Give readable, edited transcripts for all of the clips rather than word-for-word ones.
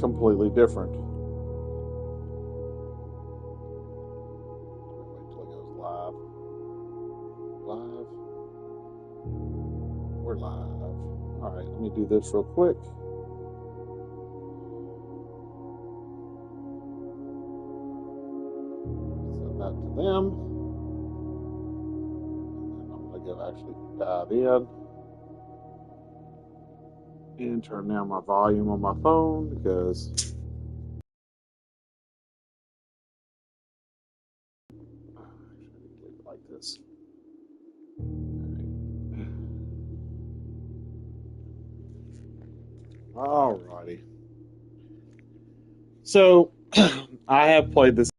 completely different. Wait till it goes live. Live. We're live. All right, let me do this real quick. Send that to them. And then I'm going to go actually dive in and turn down my volume on my phone because actually I need to leave it like this. Alrighty. So I have played this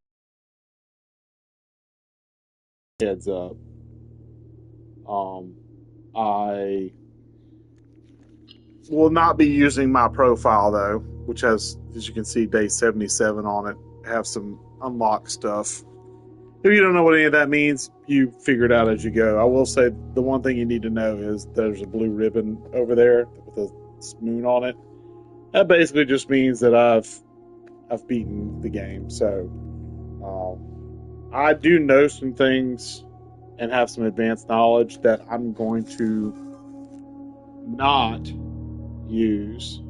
heads up. I will not be using my profile though, which has, as you can see, day 77 on it. Have some unlocked stuff. If you don't know what any of that means, you figure it out as you go. I will say the one thing you need to know is there's a blue ribbon over there with a moon on it. That basically just means that I've beaten the game. So I do know some things and have some advanced knowledge that I'm going to not use.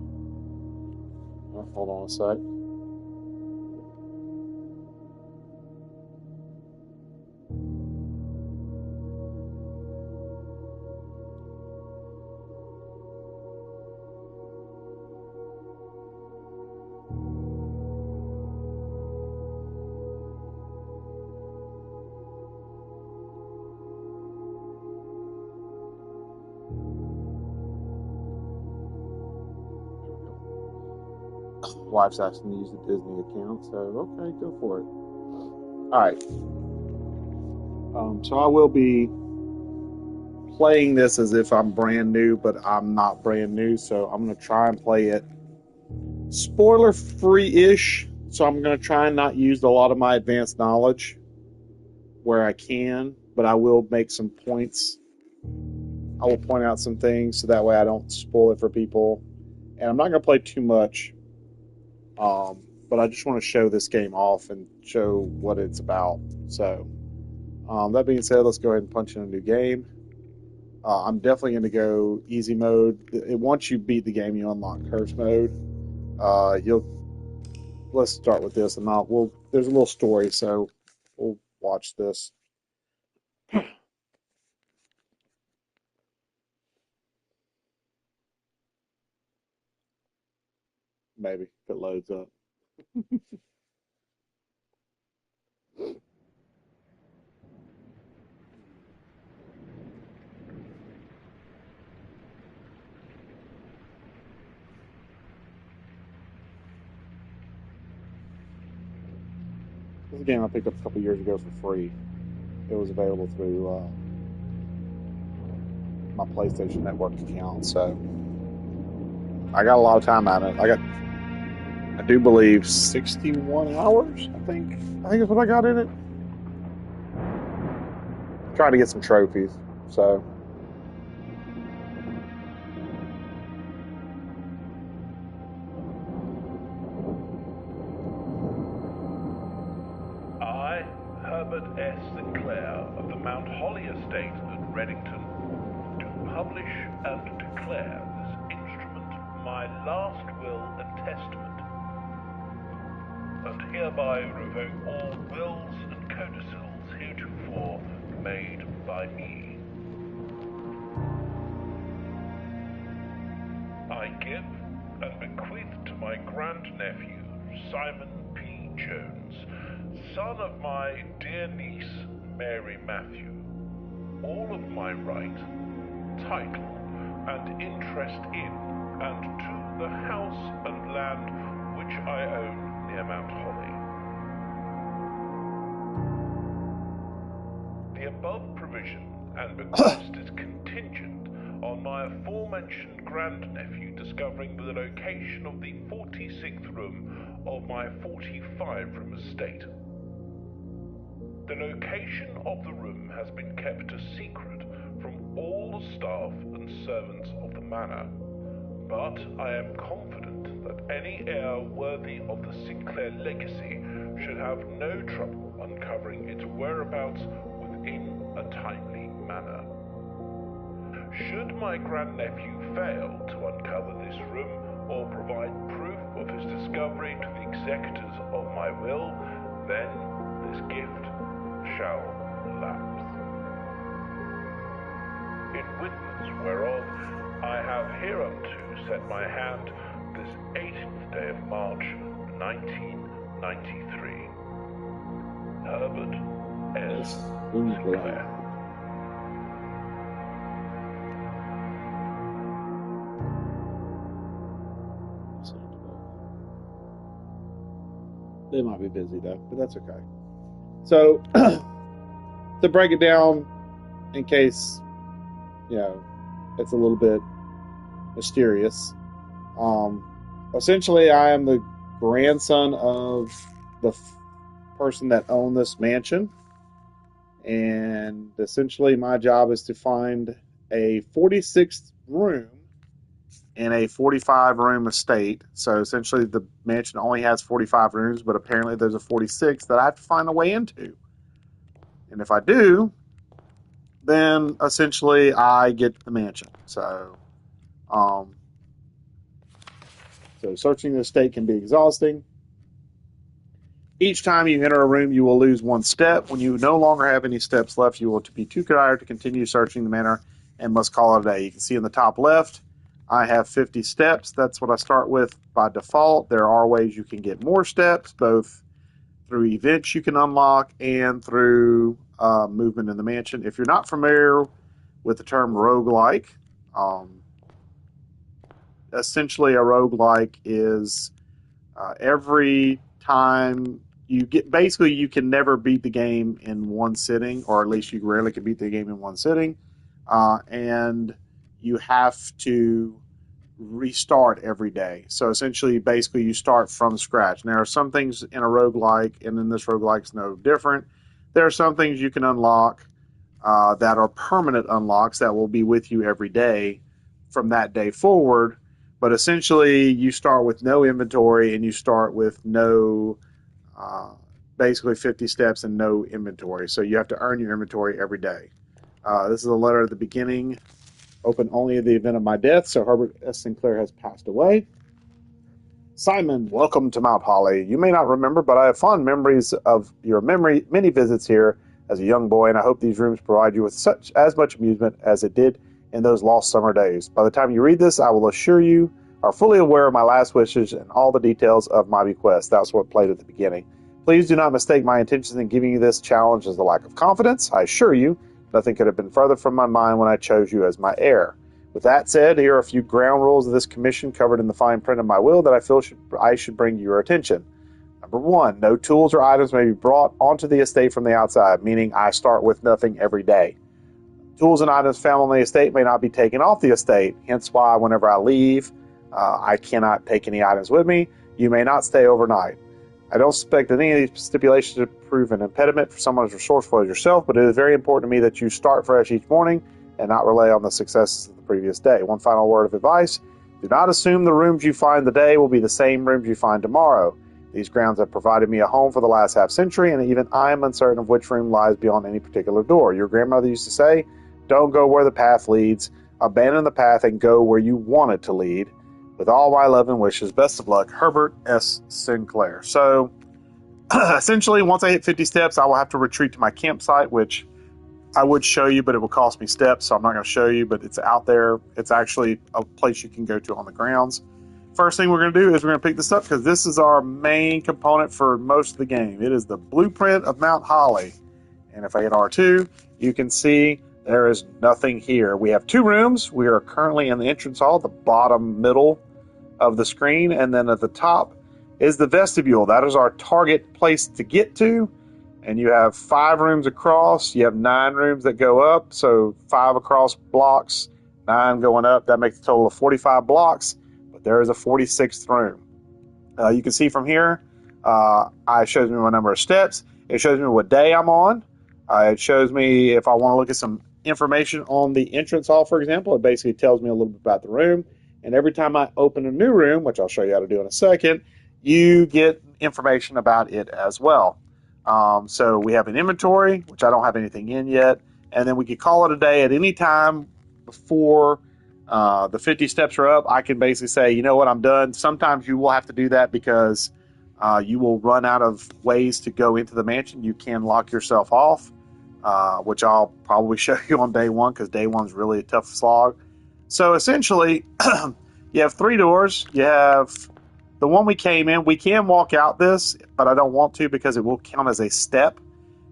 Oh, hold on a sec. Wife's asking me to use the Disney account, so okay, go for it. All right. So I will be playing this as if I'm brand new, but I'm not brand new. So I'm going to try and play it spoiler free-ish. So I'm going to try and not use a lot of my advanced knowledge where I can, but I will make some points. I will point out some things so that way I don't spoil it for people. And I'm not going to play too much. But I just want to show this game off and show what it's about. So, that being said, let's go ahead and punch in a new game. I'm definitely going to go easy mode. Once you beat the game, you unlock curse mode. Let's start with this, and there's a little story, so we'll watch this. Maybe if it loads up. This game I picked up a couple years ago for free. It was available through my PlayStation Network account, so I got a lot of time out of it. I do believe 61 hours. I think is what I got in it. Trying to get some trophies, so. I, Herbert S. Sinclair of the Mount Holly Estate at Reddington, do publish and declare this instrument my last will and testament, and hereby revoke all wills and codicils heretofore made by me. I give and bequeath to my grandnephew, Simon P. Jones, son of my dear niece, Mary Matthew, all of my right, title, and interest in and to the house and land which I own near Mount Holly. The above provision and bequest is contingent on my aforementioned grandnephew discovering the location of the 46th room of my 45-room estate. The location of the room has been kept a secret from all the staff and servants of the manor, but I am confident that any heir worthy of the Sinclair legacy should have no trouble uncovering its whereabouts within a timely manner. Should my grandnephew fail to uncover this room or provide proof of his discovery to the executors of my will, then this gift shall lapse. In witness whereof I have hereunto set my hand this 18th day of March, 1993. Herbert S. Sinclair. They might be busy though, but that's okay. So, to break it down, in case, it's a little bit mysterious. Essentially, I am the grandson of the person that owned this mansion. And essentially, my job is to find a 46th room in a 45-room estate. So essentially, the mansion only has 45 rooms, but apparently there's a 46 that I have to find a way into. And if I do, then essentially I get the mansion. So searching the estate can be exhausting. Each time you enter a room, you will lose one step. When you no longer have any steps left, you will be too tired to continue searching the manor and must call it a day. You can see in the top left, I have 50 steps. That's what I start with by default. There are ways you can get more steps, both through events you can unlock and through movement in the mansion. If you're not familiar with the term roguelike, essentially a roguelike is every time you get, basically you can never beat the game in one sitting, or at least you rarely can beat the game in one sitting, and you have to restart every day. So essentially, basically, you start from scratch. And there are some things in a roguelike, and in this roguelike is no different. There are some things you can unlock that are permanent unlocks that will be with you every day from that day forward. But essentially, you start with no inventory, and you start with no, basically 50 steps and no inventory. So you have to earn your inventory every day. This is a letter at the beginning. Open only in the event of my death, so Herbert S. Sinclair has passed away. Simon, welcome to Mount Holly. You may not remember, but I have fond memories of your many visits here as a young boy, and I hope these rooms provide you with as much amusement as it did in those lost summer days. By the time you read this, I will assure you are fully aware of my last wishes and all the details of my bequest. That's what played at the beginning. Please do not mistake my intentions in giving you this challenge as the lack of confidence. I assure you, nothing could have been further from my mind when I chose you as my heir. With that said, here are a few ground rules of this commission covered in the fine print of my will that I feel I should bring to your attention. Number 1, no tools or items may be brought onto the estate from the outside, meaning I start with nothing every day. Tools and items found on the estate may not be taken off the estate, hence why whenever I leave, I cannot take any items with me. You may not stay overnight. I don't suspect that any of these stipulations to prove an impediment for someone as resourceful as yourself, but it is very important to me that you start fresh each morning and not rely on the successes of the previous day. One final word of advice: do not assume the rooms you find today will be the same rooms you find tomorrow. These grounds have provided me a home for the last half century, and even I am uncertain of which room lies beyond any particular door. Your grandmother used to say, don't go where the path leads, abandon the path and go where you want it to lead. With all my love and wishes, best of luck, Herbert S. Sinclair. So, essentially, once I hit 50 steps, I will have to retreat to my campsite, which I would show you, but it will cost me steps, so I'm not going to show you, but it's out there. It's actually a place you can go to on the grounds. First thing we're going to do is we're going to pick this up because this is our main component for most of the game. It is the blueprint of Mount Holly. And if I hit R2, you can see there is nothing here. We have 2 rooms. We are currently in the entrance hall, the bottom middle of the screen, and then at the top is the vestibule. That is our target place to get to. And you have 5 rooms across. You have 9 rooms that go up, so 5 across blocks, 9 going up. That makes a total of 45 blocks, but there is a 46th room. You can see from here, it shows me my number of steps. It shows me what day I'm on. It shows me if I want to look at some information on the entrance hall, for example. It basically tells me a little bit about the room. And every time I open a new room, which I'll show you how to do in a second, you get information about it as well. So we have an inventory, which I don't have anything in yet, and then we could call it a day at any time before the 50 steps are up. I can basically say, you know what, I'm done. Sometimes you will have to do that because you will run out of ways to go into the mansion. You can lock yourself off, which I'll probably show you on day one because day one's really a tough slog. So essentially, you have 3 doors. You have the one we came in. We can walk out this, but I don't want to because it will count as a step.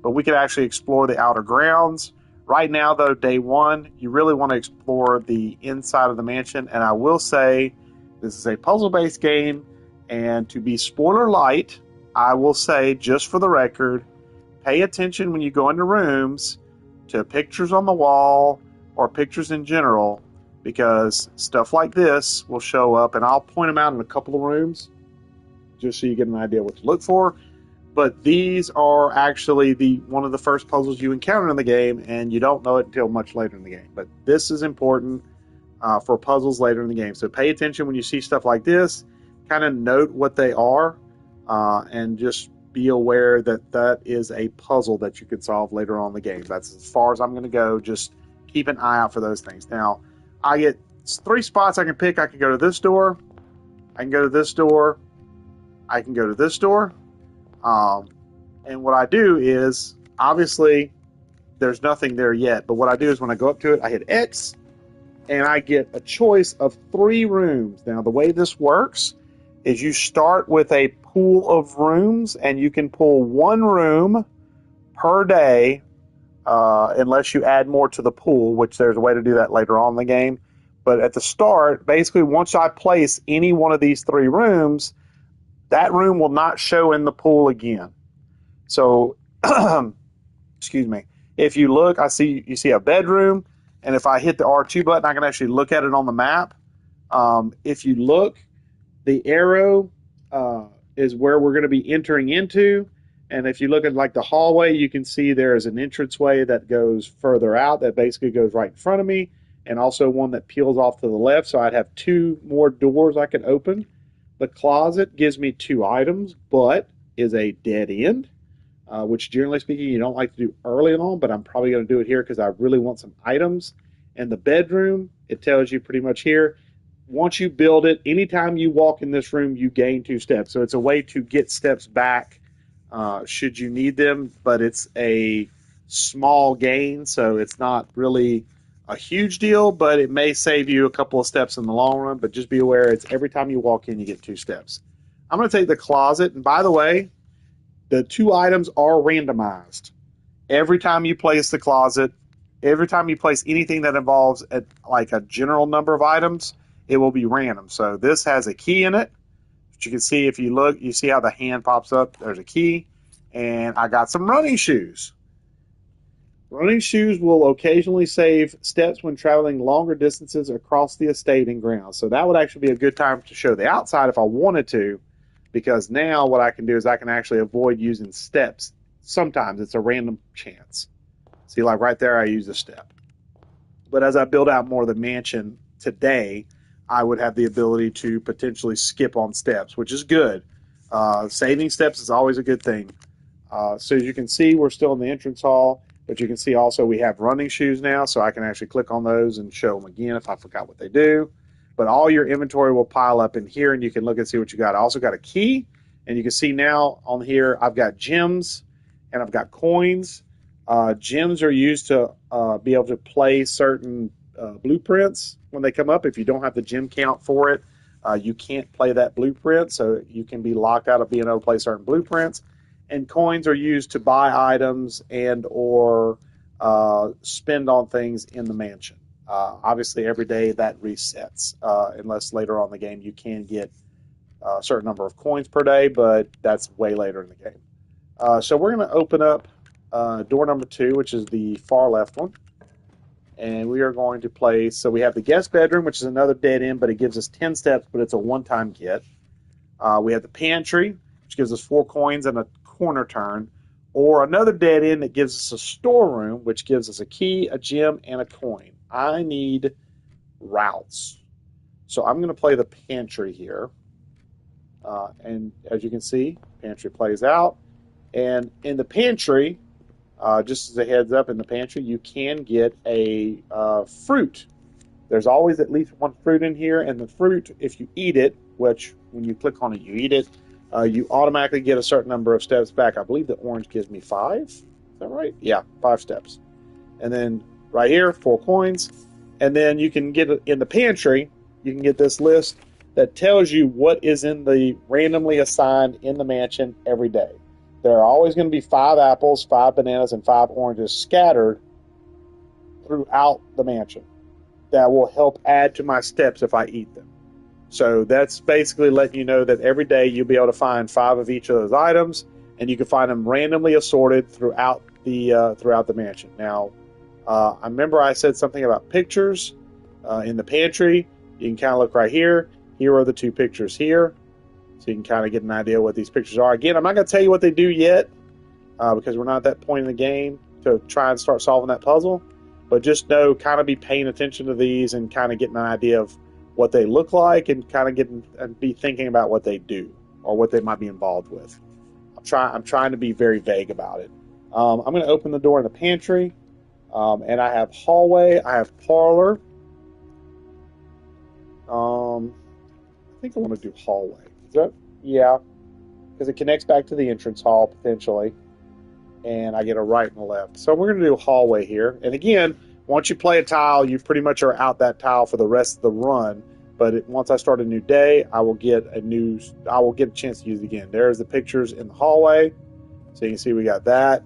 But we could actually explore the outer grounds. Right now, though, day one, you really want to explore the inside of the mansion. And I will say this is a puzzle-based game. And to be spoiler light, I will say, just for the record, pay attention when you go into rooms to pictures on the wall or pictures in general, because stuff like this will show up, and I'll point them out in a couple of rooms just so you get an idea what to look for. But these are actually one of the first puzzles you encounter in the game, and you don't know it until much later in the game. But this is important for puzzles later in the game. So pay attention when you see stuff like this. Kind of note what they are, and just be aware that that is a puzzle that you can solve later on in the game. That's as far as I'm going to go. Just keep an eye out for those things. Now, I get 3 spots I can pick. I can go to this door. I can go to this door. I can go to this door. And what I do is, obviously, there's nothing there yet. But what I do is when I go up to it, I hit X, and I get a choice of 3 rooms. Now, the way this works is you start with a pool of rooms, and you can pull 1 room per day, unless you add more to the pool, which there's a way to do that later on in the game. But at the start, basically, once I place any one of these 3 rooms, that room will not show in the pool again. So, excuse me. If you look, you see a bedroom, and if I hit the R2 button, I can actually look at it on the map. If you look, the arrow is where we're going to be entering into. And if you look at like the hallway, you can see there's an entranceway that goes further out that basically goes right in front of me, and also one that peels off to the left. So I'd have 2 more doors I could open. The closet gives me 2 items, but is a dead end, which generally speaking you don't like to do early on, but I'm probably going to do it here because I really want some items. And the bedroom, it tells you pretty much here, once you build it, anytime you walk in this room, you gain 2 steps. So it's a way to get steps back should you need them, but it's a small gain, so it's not really a huge deal, but it may save you a couple of steps in the long run. But just be aware, it's every time you walk in, you get 2 steps. I'm going to take the closet, and by the way, the 2 items are randomized. Every time you place the closet, every time you place anything that involves like a general number of items, it will be random. So this has a key in it. But you can see if you look, you see how the hand pops up. There's a key, and I got some running shoes. Running shoes will occasionally save steps when traveling longer distances across the estate and grounds. So that would actually be a good time to show the outside if I wanted to, because now what I can do is I can actually avoid using steps. Sometimes it's a random chance. See, like right there, I use a step. But as I build out more of the mansion today, I would have the ability to potentially skip on steps, which is good. Saving steps is always a good thing. So as you can see, we're still in the entrance hall. But you can see also we have running shoes now, so I can actually click on those and show them again if I forgot what they do. But all your inventory will pile up in here, and you can look and see what you got. I also got a key, and you can see now on here I've got gems and I've got coins. Gems are used to be able to play certain blueprints when they come up. If you don't have the gem count for it, you can't play that blueprint, so you can be locked out of being able to play certain blueprints. And coins are used to buy items and or spend on things in the mansion. Obviously, every day that resets, unless later on in the game you can get a certain number of coins per day, but that's way later in the game. So we're going to open up door number 2, which is the far left one. And we are going to place, so we have the guest bedroom, which is another dead end, but it gives us 10 steps, but it's a one-time get. We have the pantry, which gives us 4 coins and a corner turn, or another dead end that gives us a storeroom, which gives us a key, a gem, and a coin. I need routes. So I'm going to play the pantry here. And as you can see, pantry plays out. And in the pantry, just as a heads up, in the pantry, you can get a fruit. There's always at least one fruit in here, and the fruit, if you eat it, which when you click on it, you eat it, you automatically get a certain number of steps back. I believe the orange gives me 5. Is that right? Yeah, 5 steps. And then right here, 4 coins. And then you can get in the pantry, you can get this list that tells you what is in the randomly assigned in the mansion every day. There are always going to be 5 apples, 5 bananas, and 5 oranges scattered throughout the mansion that will help add to my steps if I eat them. So that's basically letting you know that every day you'll be able to find 5 of each of those items, and you can find them randomly assorted throughout the mansion. Now, I remember I said something about pictures in the pantry. You can kind of look right here. Here are the 2 pictures here. So you can kind of get an idea what these pictures are. Again, I'm not going to tell you what they do yet because we're not at that point in the game to try and start solving that puzzle. But just know, kind of be paying attention to these and kind of getting an idea of what they look like and kind of getting and be thinking about what they do or what they might be involved with. I'm trying to be very vague about it. I'm going to open the door in the pantry, and I have hallway. I have parlor. I think I want to do hallway. Is that? Yeah, because it connects back to the entrance hall potentially, and I get a right and a left. So we're going to do hallway here. And again, once you play a tile, you pretty much are out that tile for the rest of the run. But once I start a new day, I will get a chance to use it again. There's the pictures in the hallway, so you can see we got that.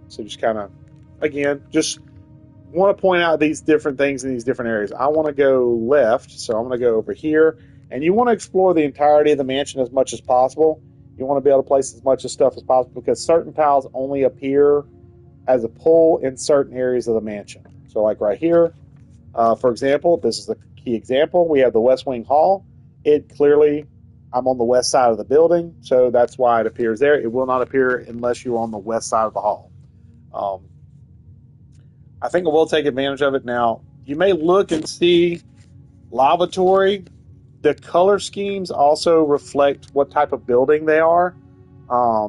So just kind of, again, just want to point out these different things in these different areas. I want to go left, so I'm going to go over here. And you want to explore the entirety of the mansion as much as possible. You want to be able to place as much of stuff as possible because certain tiles only appear as a pull in certain areas of the mansion. So like right here, for example, this is the key example. We have the West Wing Hall. It clearly, I'm on the west side of the building, so that's why it appears there. It will not appear unless you're on the west side of the hall. I think I will take advantage of it. Now, you may look and see lavatory. The color schemes also reflect what type of building they are.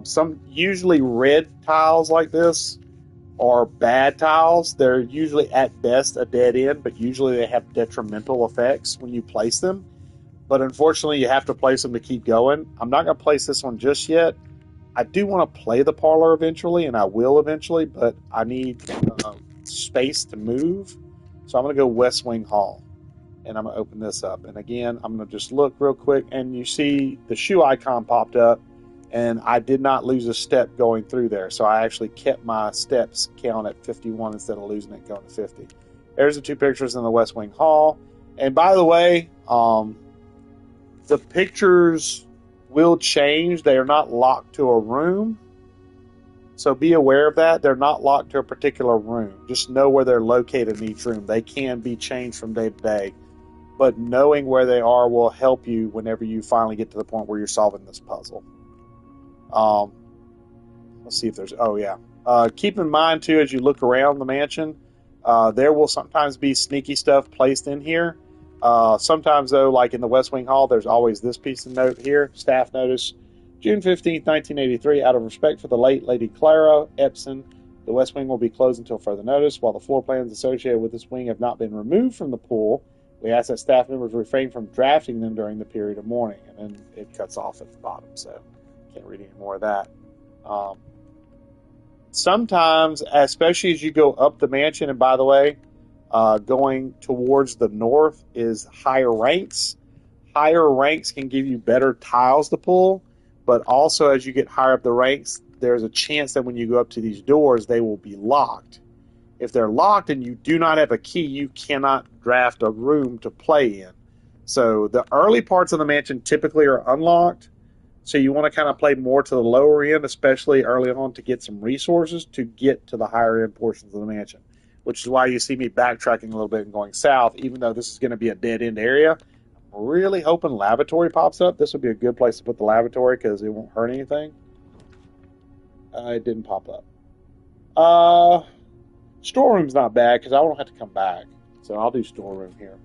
Some usually red tiles like this are bad tiles. They're usually at best a dead end, but usually they have detrimental effects when you place them. But unfortunately, you have to place them to keep going. I'm not going to place this one just yet. I do want to play the parlor eventually, and I will eventually, but I need space to move. So I'm going to go West Wing Hall. And I'm going to open this up. And again, I'm going to just look real quick. And you see the shoe icon popped up. And I did not lose a step going through there. So I actually kept my steps count at 51 instead of losing it going to 50. There's the 2 pictures in the West Wing Hall. And by the way, the pictures will change. They are not locked to a room. So be aware of that. They're not locked to a particular room. Just know where they're located in each room. They can be changed from day to day. But knowing where they are will help you whenever you finally get to the point where you're solving this puzzle. Let's see if there's... Oh, yeah. Keep in mind, too, as you look around the mansion, there will sometimes be sneaky stuff placed in here. Sometimes, though, like in the West Wing Hall, there's always this piece of note here. Staff notice, June 15th, 1983. Out of respect for the late Lady Clara Epson, the West Wing will be closed until further notice. While the floor plans associated with this wing have not been removed from the pool, we ask that staff members refrain from drafting them during the period of mourning. And then it cuts off at the bottom, so can't read any more of that. Sometimes, especially as you go up the mansion, and by the way, going towards the north is higher ranks. Higher ranks can give you better tiles to pull, but also as you get higher up the ranks, there's a chance that when you go up to these doors, they will be locked. If they're locked and you do not have a key, you cannot draft a room to play in. So the early parts of the mansion typically are unlocked. So you want to kind of play more to the lower end, especially early on, to get some resources to get to the higher end portions of the mansion, which is why you see me backtracking a little bit and going south, even though this is going to be a dead end area. I'm really hoping lavatory pops up. This would be a good place to put the lavatory because it won't hurt anything. It didn't pop up. Storeroom's not bad because I won't have to come back. So I'll do storeroom here.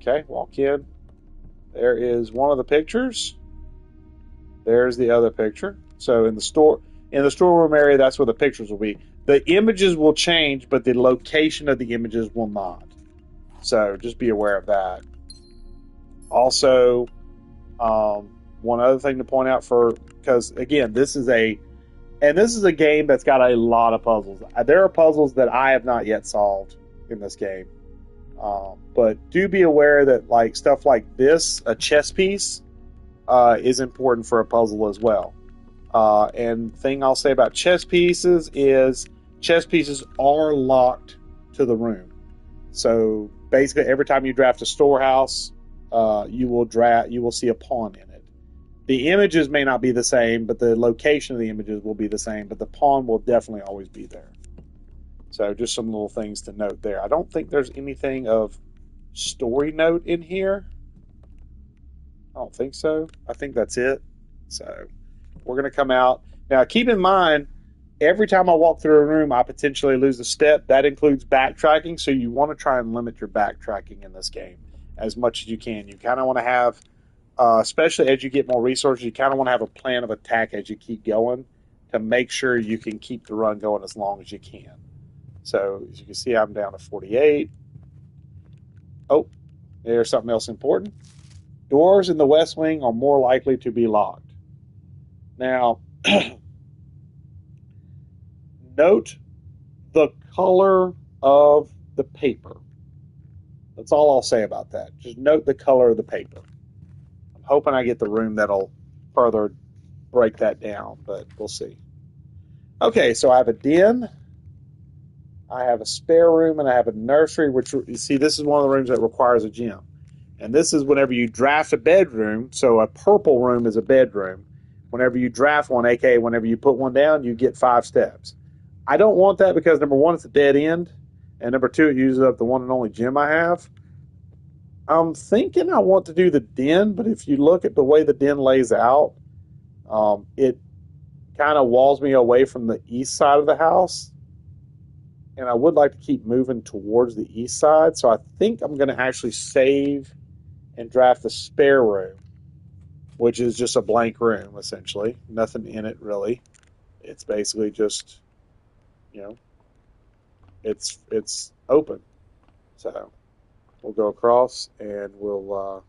Okay, walk in. There is one of the pictures. There's the other picture. So in the storeroom area, that's where the pictures will be. The images will change, but the location of the images will not. So just be aware of that. Also, one other thing to point out because again, this is a game that's got a lot of puzzles. There are puzzles that I have not yet solved in this game. But do be aware that like stuff like this, a chess piece, is important for a puzzle as well. And thing I'll say about chess pieces is chess pieces are locked to the room. So basically, every time you draft a storehouse, you will see a pawn in it. The images may not be the same, but the location of the images will be the same. But the pawn will definitely always be there. So just some little things to note there. I don't think there's anything of story note in here. I don't think so. I think that's it. So we're going to come out. Now, keep in mind, every time I walk through a room, I potentially lose a step. That includes backtracking, so you want to try and limit your backtracking in this game as much as you can. You kind of want to have, especially as you get more resources, you kind of want to have a plan of attack as you keep going to make sure you can keep the run going as long as you can. So, as you can see, I'm down to 48. Oh, there's something else important. Doors in the West Wing are more likely to be locked. Now, note the color of the paper. That's all I'll say about that. Just note the color of the paper. I'm hoping I get the room that'll further break that down, but we'll see. Okay, so I have a den, I have a spare room, and I have a nursery, which, you see, this is one of the rooms that requires a gym. And this is whenever you draft a bedroom, so a purple room is a bedroom. Whenever you draft one, aka whenever you put one down, you get 5 steps. I don't want that because, number one, it's a dead end, and number two, it uses up the one and only gym I have. I'm thinking I want to do the den, but if you look at the way the den lays out, it kind of walls me away from the east side of the house, and I would like to keep moving towards the east side, so I think I'm going to actually save and draft the spare room, which is just a blank room, essentially. Nothing in it, really. It's basically just, it's open. So we'll go across, and we'll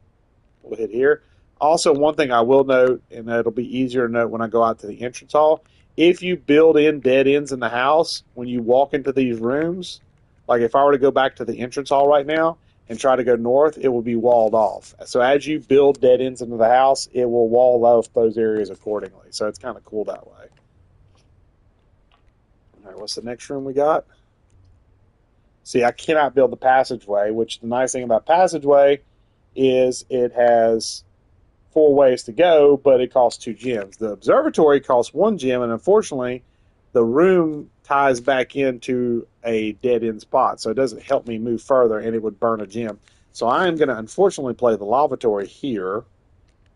hit here. Also, one thing I will note, and it'll be easier to note when I go out to the entrance hall, if you build in dead ends in the house, when you walk into these rooms, like if I were to go back to the entrance hall right now and try to go north, it will be walled off. So as you build dead ends into the house, it will wall off those areas accordingly. So it's kind of cool that way. All right, what's the next room we got? See, I cannot build the passageway, which the nice thing about passageway is it has 4 ways to go, but it costs 2 gems. The observatory costs 1 gem, and unfortunately, the room ties back into a dead-end spot, so it doesn't help me move further, and it would burn a gem. So I am going to unfortunately play the lavatory here,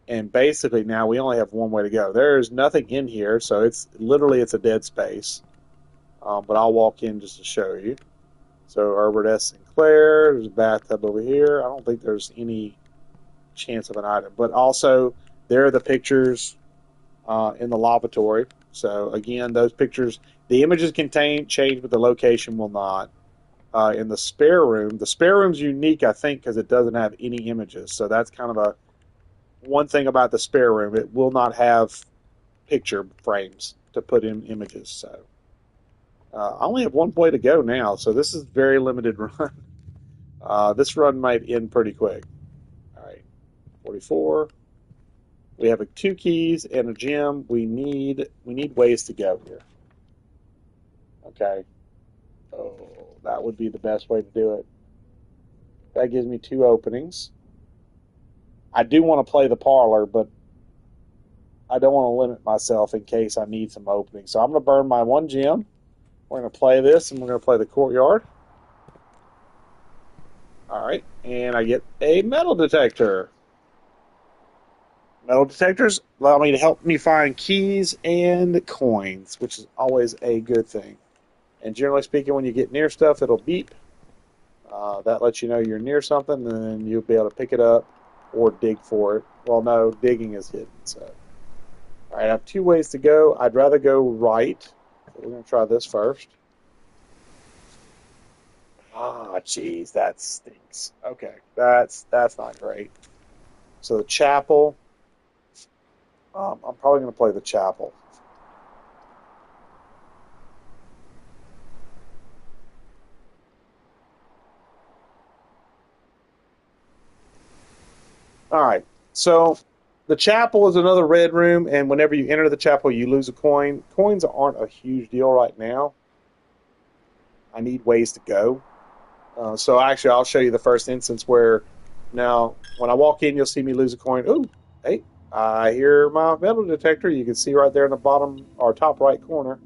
and basically now we only have 1 way to go. There's nothing in here, so it's a dead space. But I'll walk in just to show you. So Herbert S. Sinclair, there's a bathtub over here. I don't think there's any chance of an item. But also, there are the pictures in the lavatory. So again, those pictures, the images can change, but the location will not. In the spare room's unique, I think, because it doesn't have any images. So that's kind of one thing about the spare room. It will not have picture frames to put in images. So I only have 1 way to go now, so this is a very limited run. This run might end pretty quick. All right, 44. We have 2 keys and a gem. We need ways to go here. Okay. Oh, that would be the best way to do it. That gives me 2 openings. I do want to play the parlor, but I don't want to limit myself in case I need some openings. So I'm going to burn my 1 gem. We're going to play this, and we're going to play the courtyard. All right, and I get a metal detector. Metal detectors allow me to help me find keys and coins, which is always a good thing. And generally speaking, when you get near stuff, it'll beep. That lets you know you're near something, and then you'll be able to pick it up or dig for it. Well, no, digging is hidden. So, all right, I have two ways to go. I'd rather go right. So we're going to try this first. Ah, jeez, that stinks. Okay, that's not great. So the chapel. I'm probably going to play the chapel. All right. So the chapel is another red room, and whenever you enter the chapel, you lose a coin. Coins aren't a huge deal right now. I need ways to go. So actually, I'll show you the first instance where now when I walk in, you'll see me lose a coin. Ooh, hey, I hear my metal detector. You can see right there in the bottom or top right corner.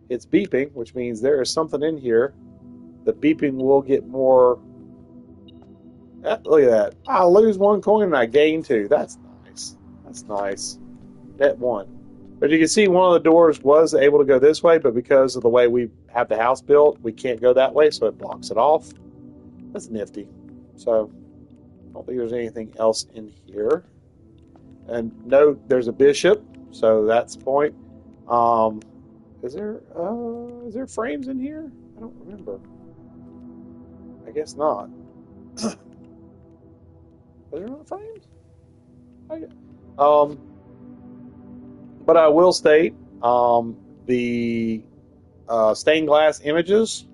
It's beeping, which means there is something in here. The beeping will get more. Look at that. I lose one coin and I gain two. That's nice. That's nice. Net one. But you can see one of the doors was able to go this way, but because of the way we have the house built, we can't go that way, so it blocks it off. That's nifty. So I don't think there's anything else in here. And no, there's a bishop, so that's the point. Um, is there frames in here? I don't remember. I guess not. Are there not frames? Um, but I will state the stained glass images,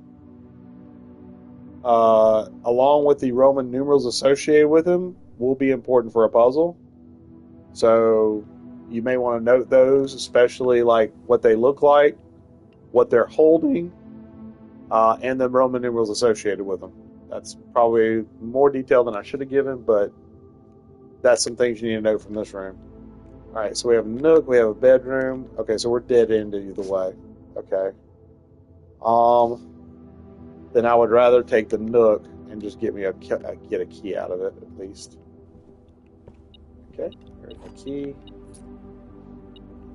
along with the Roman numerals associated with them, will be important for a puzzle. So you may want to note those, especially like what they look like, what they're holding, and the Roman numerals associated with them. That's probably more detail than I should have given, but that's some things you need to know from this room. All right, so we have a nook, we have a bedroom. Okay, so we're dead end either way. Okay. Then I would rather take the nook and just get me get a key out of it at least. Okay, there's my key.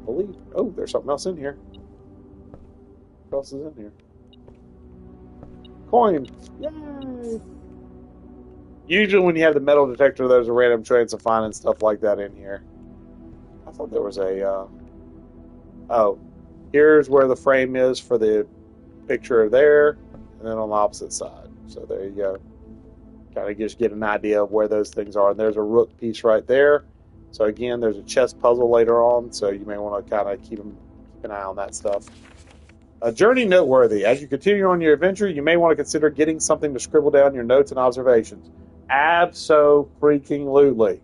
Believe. Oh, there's something else in here. What else is in here? Coin. Yay! Usually when you have the metal detector, there's a random chance of finding stuff like that in here. I thought there was a. Oh, here's where the frame is for the picture there, and then on the opposite side. So there you go. Kind of just get an idea of where those things are. And there's a rook piece right there. So again, there's a chess puzzle later on, so you may want to kind of keep an eye on that stuff. A journey noteworthy. As you continue on your adventure, you may want to consider getting something to scribble down your notes and observations. Abso-freaking-lutely.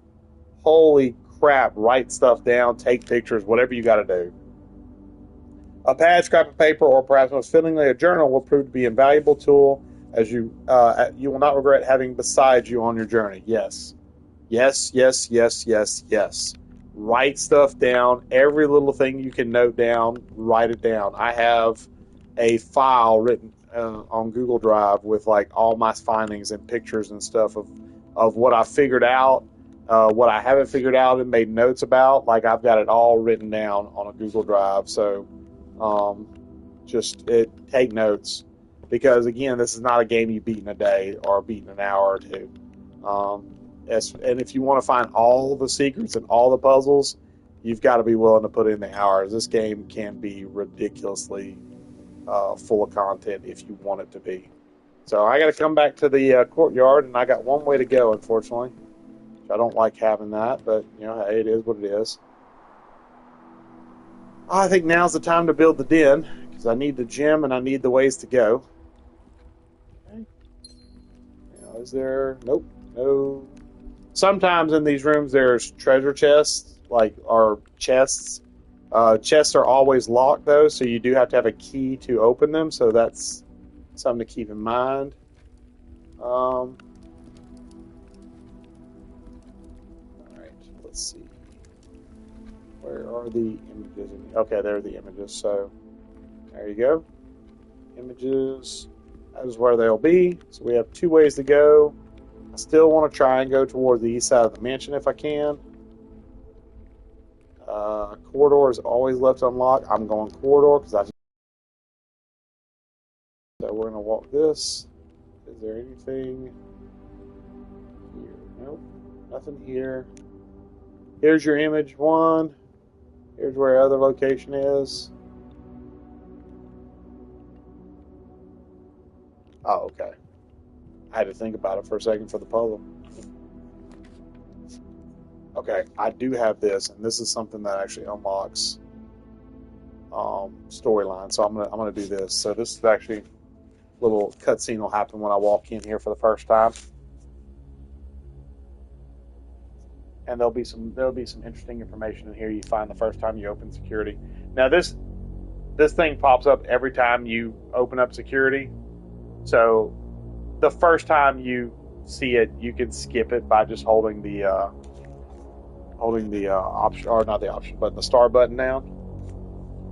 Holy crap, write stuff down, take pictures, whatever you got to do. A pad, scrap of paper, or perhaps most fittingly a journal will prove to be an invaluable tool as you will not regret having beside you on your journey. Yes. Yes, yes, yes, yes, yes. Write stuff down. Every little thing you can note down, write it down. I have a file written on Google Drive with like all my findings and pictures and stuff of what I figured out, what I haven't figured out and made notes about. Like I've got it all written down on a Google Drive. So take notes, because again, this is not a game you beat in a day or beat in an hour or two. And if you want to find all the secrets and all the puzzles, you've got to be willing to put in the hours. This game can be ridiculously full of content if you want it to be. So I got to come back to the courtyard, and I got one way to go, unfortunately. I don't like having that, but hey, it is what it is. I think now's the time to build the den, because I need the gym and I need the ways to go. Okay. Is there? Nope. No. Sometimes in these rooms there's treasure chests, or chests. Chests are always locked though, so you do have to have a key to open them. So that's something to keep in mind. All right, let's see. Where are the images? Okay, there are the images. So there you go. Images. That is where they'll be. So we have two ways to go. I still want to try and go toward the east side of the mansion if I can. Corridor is always left unlocked. I'm going corridor because so we're going to walk this. Is Is there anything here? Nope, nothing here. Here's your image 1. Here's where your other location is. Oh, okay. I had to think about it for a second for the puzzle. Okay, I do have this, and this is something that actually unlocks storyline. So I'm gonna do this. So this is actually a little cutscene will happen when I walk in here for the first time, and there'll be some interesting information in here you find the first time you open security. Now this thing pops up every time you open up security. So the first time you see it, you can skip it by just holding the option, or not the option button, the star button down.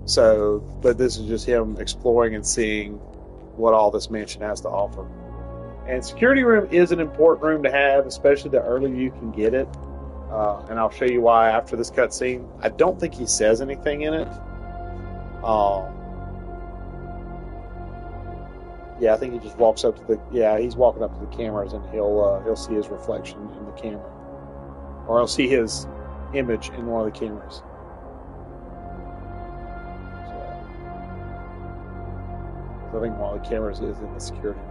So, but this is just him exploring and seeing what all this mansion has to offer. And security room is an important room to have, especially the earlier you can get it. And I'll show you why after this cutscene. I don't think he says anything in it. Yeah, I think he just walks up to the. Yeah, he's walking up to the cameras, and he'll see his reflection in the camera, or he'll see his image in one of the cameras. So I think one of the cameras is in the security room.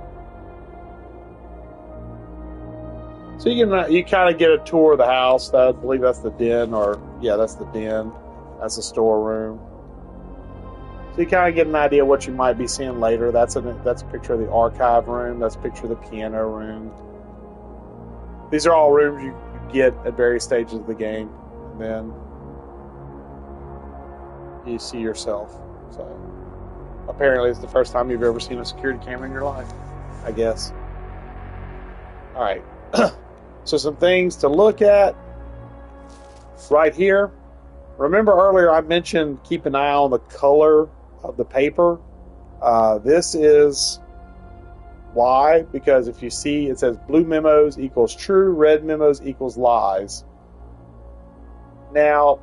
So you kind of get a tour of the house. I believe that's the den, or yeah, that's the den. That's the storeroom. So you kind of get an idea what you might be seeing later. That's a picture of the archive room. That's a picture of the piano room. These are all rooms you get at various stages of the game, and then you see yourself. So apparently, it's the first time you've ever seen a security camera in your life, I guess. All right. So some things to look at right here. Remember earlier I mentioned keep an eye on the color of the paper. This is why, because if you see it says blue memos equals true, red memos equals lies. Now,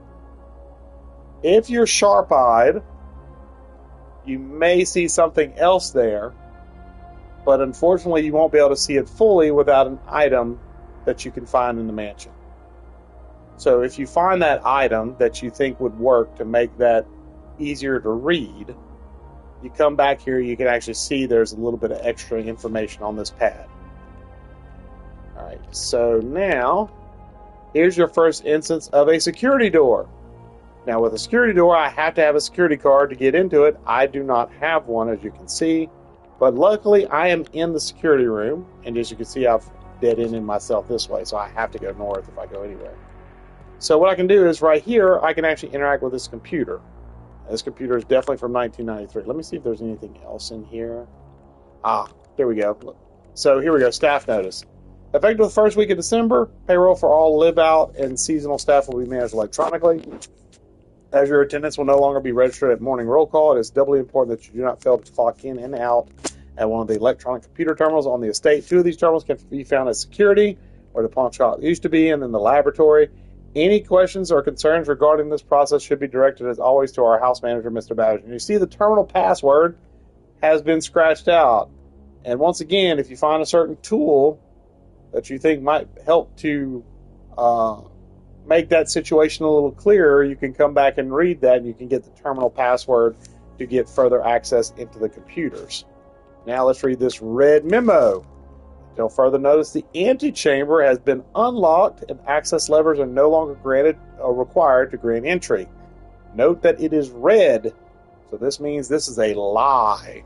if you're sharp-eyed, you may see something else there, but unfortunately you won't be able to see it fully without an item that you can find in the mansion. So if you find that item that you think would work to make that easier to read, you come back here, you can actually see there's a little bit of extra information on this pad. Alright, so now here's your first instance of a security door. Now with a security door, I have to have a security card to get into it. I do not have one, as you can see, but luckily I am in the security room, and as you can see, I've dead-ended myself this way, so I have to go north if I go anywhere. So what I can do is right here, I can actually interact with this computer. This computer is definitely from 1993. Let me see if there's anything else in here. Ah, there we go. So here we go, staff notice. Effective the first week of December, payroll for all live-out and seasonal staff will be managed electronically. As your attendance will no longer be registered at morning roll call, it is doubly important that you do not fail to clock in and out at one of the electronic computer terminals on the estate. 2 of these terminals can be found at security, where the pawn shop used to be, and then the laboratory. Any questions or concerns regarding this process should be directed, as always, to our house manager, Mr. Badger. And you see the terminal password has been scratched out. And once again, if you find a certain tool that you think might help to make that situation a little clearer, you can come back and read that, and you can get the terminal password to get further access into the computers. Now let's read this red memo. Until further notice, the antechamber has been unlocked and access levers are no longer granted or required to grant entry. Note that it is red, so this means this is a lie.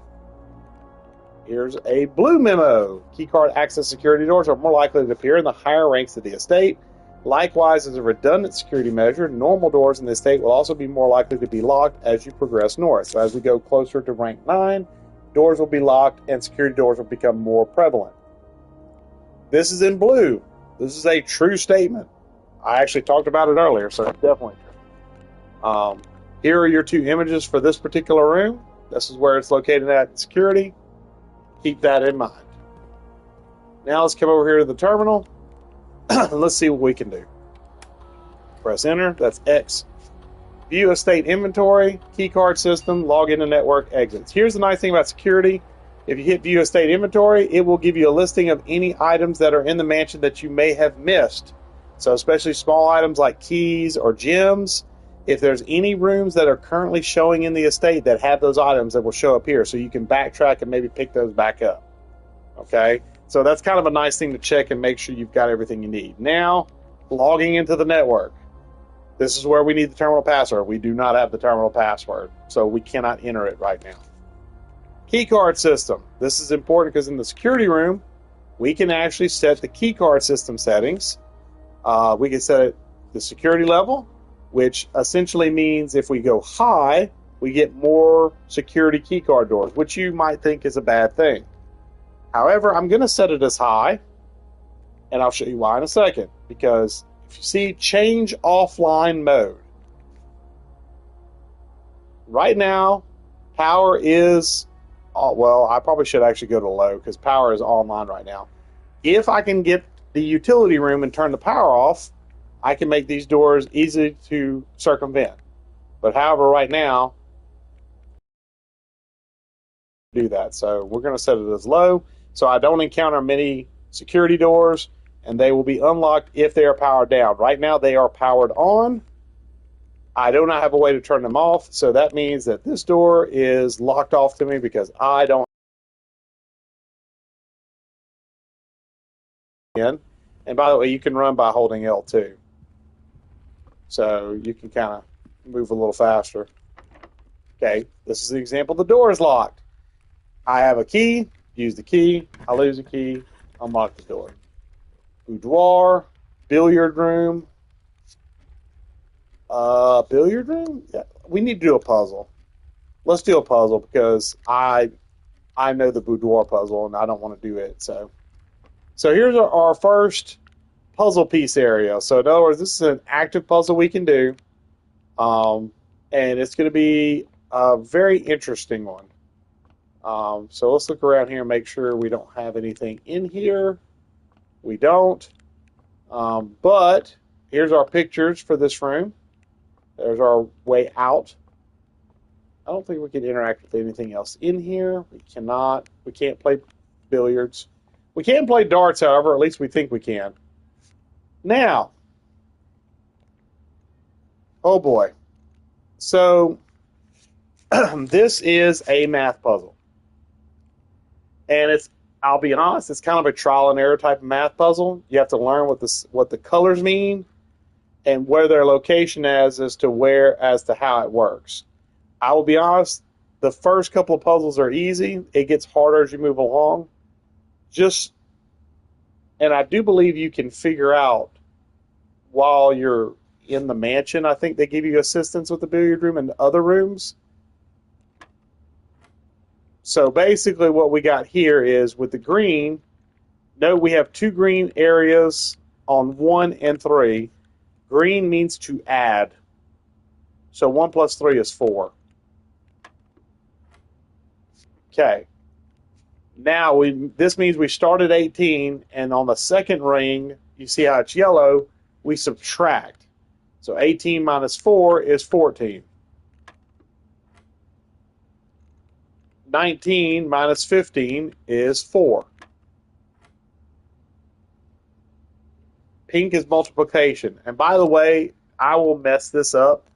Here's a blue memo. Keycard access security doors are more likely to appear in the higher ranks of the estate. Likewise, as a redundant security measure, normal doors in the estate will also be more likely to be locked as you progress north. So as we go closer to rank 9, doors will be locked and security doors will become more prevalent. This is in blue. This is a true statement. I actually talked about it earlier, so it's definitely true. Here are your 2 images for this particular room. This is where it's located at security. Keep that in mind. Now let's come over here to the terminal. Let's see what we can do. Press enter. That's X. View estate inventory, keycard system, log into network, exits. Here's the nice thing about security. If you hit view estate inventory, it will give you a listing of any items that are in the mansion that you may have missed. So especially small items like keys or gems, if there's any rooms that are currently showing in the estate that have those items, that will show up here, so you can backtrack and maybe pick those back up. Okay, so that's kind of a nice thing to check and make sure you've got everything you need. Now, logging into the network. This is where we need the terminal password. We do not have the terminal password, so we cannot enter it right now. Keycard system. This is important because in the security room, we can actually set the keycard system settings. We can set it the security level, which essentially means if we go high, we get more security keycard doors, which you might think is a bad thing. However, I'm going to set it as high, and I'll show you why in a second. Because if you see change offline mode, right now, power is, well, I probably should actually go to low because power is online right now. If I can get the utility room and turn the power off, I can make these doors easy to circumvent. But however, right now, do that. So we're going to set it as low so I don't encounter many security doors, and they will be unlocked if they are powered down. Right now they are powered on. I do not have a way to turn them off, so that means that this door is locked off to me because I don't. And by the way, you can run by holding L2. So you can kind of move a little faster. Okay, this is the example. The door is locked. I have a key, use the key, I lose the key, unlock the door. Boudoir, billiard room. Billiard room? Yeah, we need to do a puzzle. Let's do a puzzle because I know the boudoir puzzle and I don't want to do it. So here's our first puzzle piece area. So in other words, this is an active puzzle we can do. And it's going to be a very interesting one. So let's look around here and make sure we don't have anything in here. We don't. But here's our pictures for this room. There's our way out. I don't think we can interact with anything else in here. We cannot. We can't play billiards. We can play darts, however. At least we think we can. Now, oh boy. So this is a math puzzle. And I'll be honest, it's kind of a trial and error type of math puzzle. You have to learn what the colors mean and where their location is as to how it works. I will be honest, the first couple of puzzles are easy. It gets harder as you move along. And I do believe you can figure out while you're in the mansion. I think they give you assistance with the billiard room and the other rooms. So basically what we got here is with the green, note we have 2 green areas on 1 and 3. Green means to add. So 1 plus 3 is 4. Okay. Now this means we start at 18, and on the second ring, you see how it's yellow, we subtract. So 18 minus 4 is 14. 19 minus 15 is 4. Pink is multiplication. And by the way, I will mess this up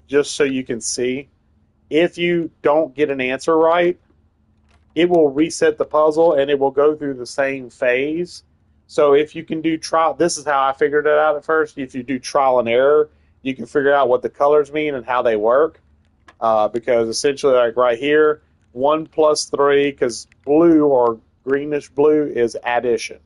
just so you can see. If you don't get an answer right, it will reset the puzzle and it will go through the same phase. So if you can do trial, this is how I figured it out at first. If you do trial and error, you can figure out what the colors mean and how they work. Because essentially, like right here, 1 plus 3, because blue or greenish blue is addition.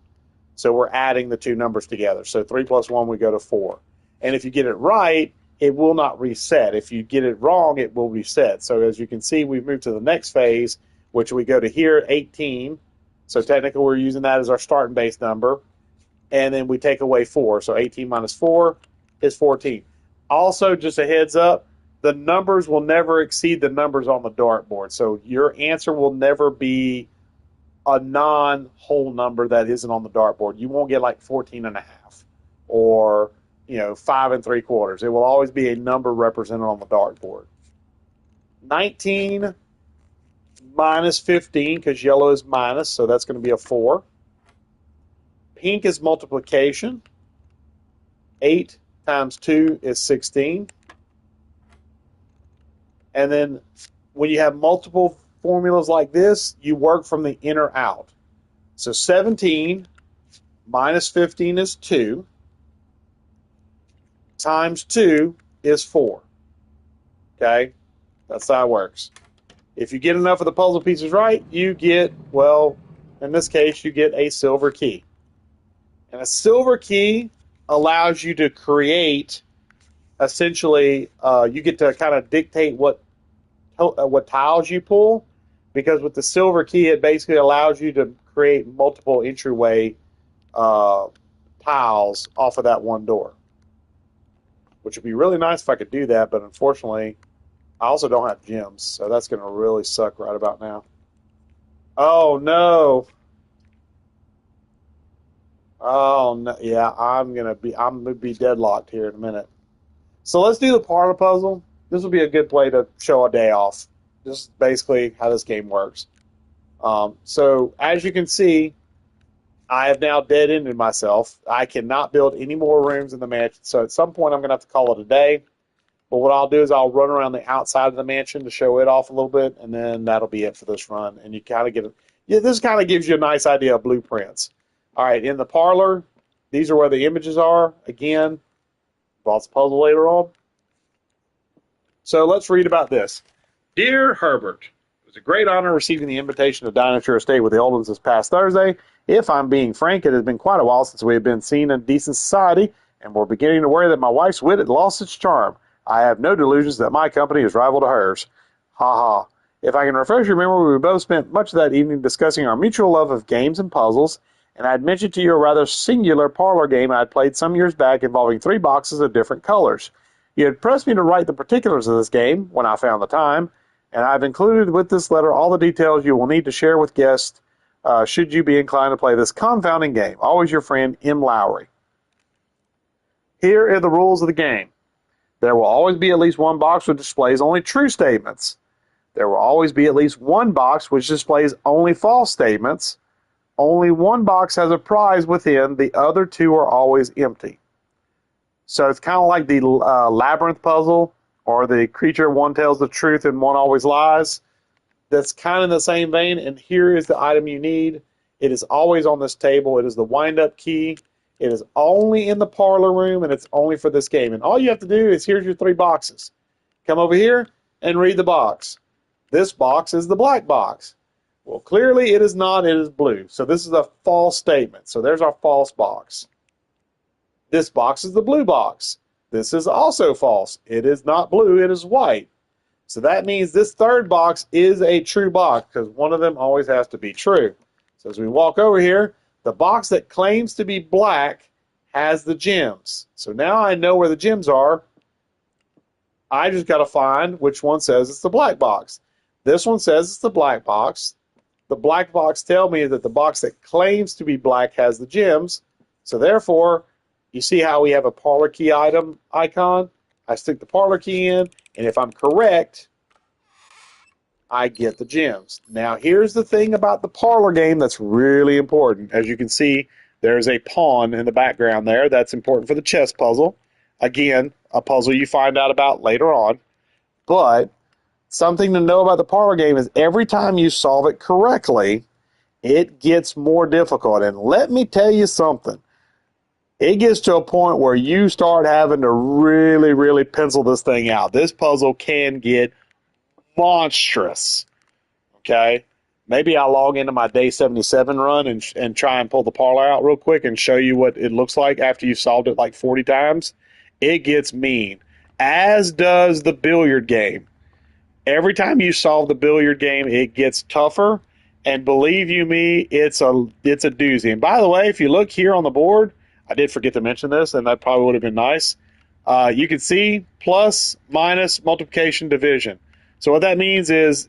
So we're adding the 2 numbers together. So 3 plus 1, we go to 4. And if you get it right, it will not reset. If you get it wrong, it will reset. So as you can see, we've moved to the next phase, which we go to here at 18. So technically, we're using that as our starting base number. And then we take away 4. So 18 minus 4 is 14. Also, just a heads up, the numbers will never exceed the numbers on the dartboard. So your answer will never be a non-whole number that isn't on the dartboard. You won't get like 14 and a half or 5 3/4. It will always be a number represented on the dartboard. 19 minus 15 because yellow is minus, so that's going to be a 4. Pink is multiplication. 8 times 2 is 16. And then when you have multiple formulas like this, you work from the inner out. So 17 minus 15 is 2. Times 2 is 4. Okay? That's how it works. If you get enough of the puzzle pieces right, you get, well, in this case, you get a silver key. And a silver key allows you to create, essentially, you get to kind of dictate what tiles you pull, because with the silver key, it basically allows you to create multiple entryway tiles off of that one door, which would be really nice if I could do that, but unfortunately, I also don't have gems, so that's going to really suck right about now. Oh, no. Oh, no. Yeah, I'm going to be deadlocked here in a minute. So let's do the parlor puzzle. This will be a good way to show a day off. This is basically how this game works. So as you can see, I have now dead-ended myself. I cannot build any more rooms in the mansion. So at some point, I'm going to have to call it a day. But what I'll do is I'll run around the outside of the mansion to show it off a little bit, and then that'll be it for this run. And you kind of get it. Yeah, this kind of gives you a nice idea of blueprints. All right, in the parlor, these are where the images are. Again, lots of puzzle later on. So let's read about this. Dear Herbert, it was a great honor receiving the invitation to dine at your estate with the Oldens this past Thursday. If I'm being frank, it has been quite a while since we have been seen in decent society, and we're beginning to worry that my wife's wit had lost its charm. I have no delusions that my company is rival to hers. Ha ha. If I can refresh your memory, we both spent much of that evening discussing our mutual love of games and puzzles, and I had mentioned to you a rather singular parlor game I had played some years back involving 3 boxes of different colors. You had pressed me to write the particulars of this game when I found the time, and I've included with this letter all the details you will need to share with guests should you be inclined to play this confounding game. Always your friend, M. Lowry. Here are the rules of the game. There will always be at least one box which displays only true statements. There will always be at least one box which displays only false statements. Only one box has a prize within. The other 2 are always empty. So it's kind of like the labyrinth puzzle or the creature, one tells the truth and one always lies. That's kind of in the same vein, and here is the item you need. It is always on this table. It is the wind-up key. It is only in the parlor room, and it's only for this game. And all you have to do is, here's your 3 boxes. Come over here and read the box. This box is the black box. Well, clearly it is not. It is blue. So this is a false statement. So there's our false box. This box is the blue box. This is also false. It is not blue. It is white. So that means this 3rd box is a true box because one of them always has to be true. So as we walk over here, the box that claims to be black has the gems. So now I know where the gems are. I just got to find which one says it's the black box. This one says it's the black box. The black box tells me that the box that claims to be black has the gems. So therefore, you see how we have a parlor key item icon? I stick the parlor key in, and if I'm correct, I get the gems. Now, here's the thing about the parlor game that's really important. As you can see, there's a pawn in the background there. That's important for the chess puzzle. Again, a puzzle you find out about later on. But something to know about the parlor game is every time you solve it correctly, it gets more difficult. And let me tell you something. It gets to a point where you start having to really, really pencil this thing out. This puzzle can get monstrous. Okay? Maybe I'll log into my day 77 run and try and pull the parlor out real quick and show you what it looks like after you've solved it like 40 times. It gets mean. As does the billiard game. Every time you solve the billiard game, it gets tougher. And believe you me, it's a doozy. And by the way, if you look here on the board, I did forget to mention this, and that probably would have been nice. You can see plus, minus, multiplication, division. So what that means is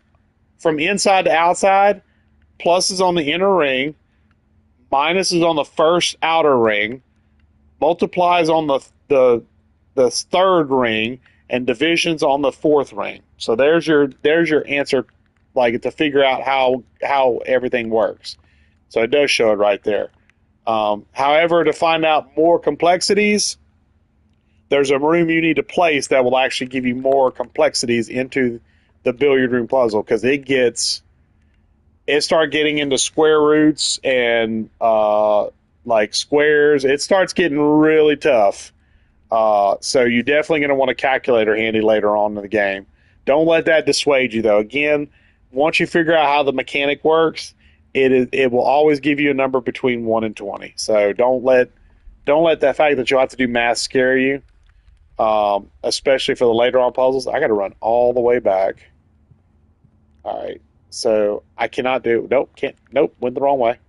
from inside to outside, plus is on the inner ring, minus is on the first outer ring, multiply is on the 3rd ring, and division's on the 4th ring. So there's your answer like to figure out how everything works. So it does show it right there. However, to find out more complexities, there's a room you need to place that will actually give you more complexities into the billiard room puzzle, because it starts getting into square roots and like squares. It starts getting really tough. So you're definitely going to want a calculator handy later on in the game. Don't let that dissuade you, though. Again, once you figure out how the mechanic works, it will always give you a number between 1 and 20. So don't let that fact that you'll have to do math scare you, especially for the later on puzzles. I got to run all the way back. All right. So I cannot do, went the wrong way.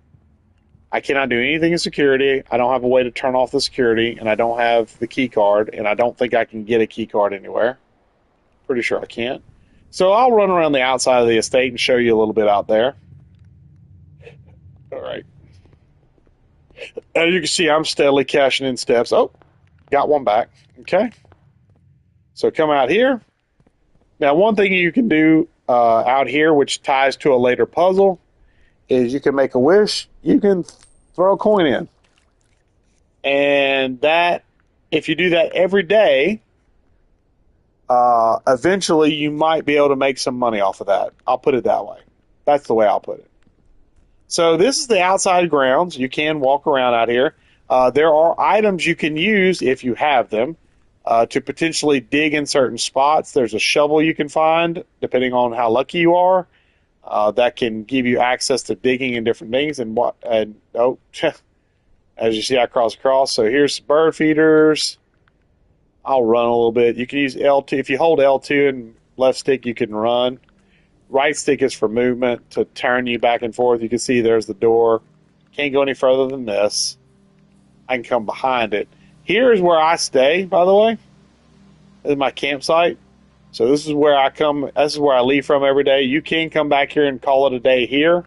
I cannot do anything in security. I don't have a way to turn off the security, and I don't have the key card, and I don't think I can get a key card anywhere. Pretty sure I can't. So I'll run around the outside of the estate and show you a little bit out there. All right. As you can see, I'm steadily cashing in steps. Oh, got one back. Okay. So come out here. Now, one thing you can do out here, which ties to a later puzzle, is you can make a wish. You can throw a coin in. And that, if you do that every day, eventually you might be able to make some money off of that. I'll put it that way. That's the way I'll put it. So this is the outside grounds. You can walk around out here. There are items you can use if you have them to potentially dig in certain spots. There's a shovel you can find, depending on how lucky you are, that can give you access to digging in different things. As you see, I cross across. So here's bird feeders. I'll run a little bit. You can use L2. If you hold L2 and left stick, you can run. Right stick is for movement, to turn you back and forth. You can see there's the door. Can't go any further than this. I can come behind it. Here is where I stay, by the way. This is my campsite. So this is where I come. This is where I leave from every day. You can come back here and call it a day here.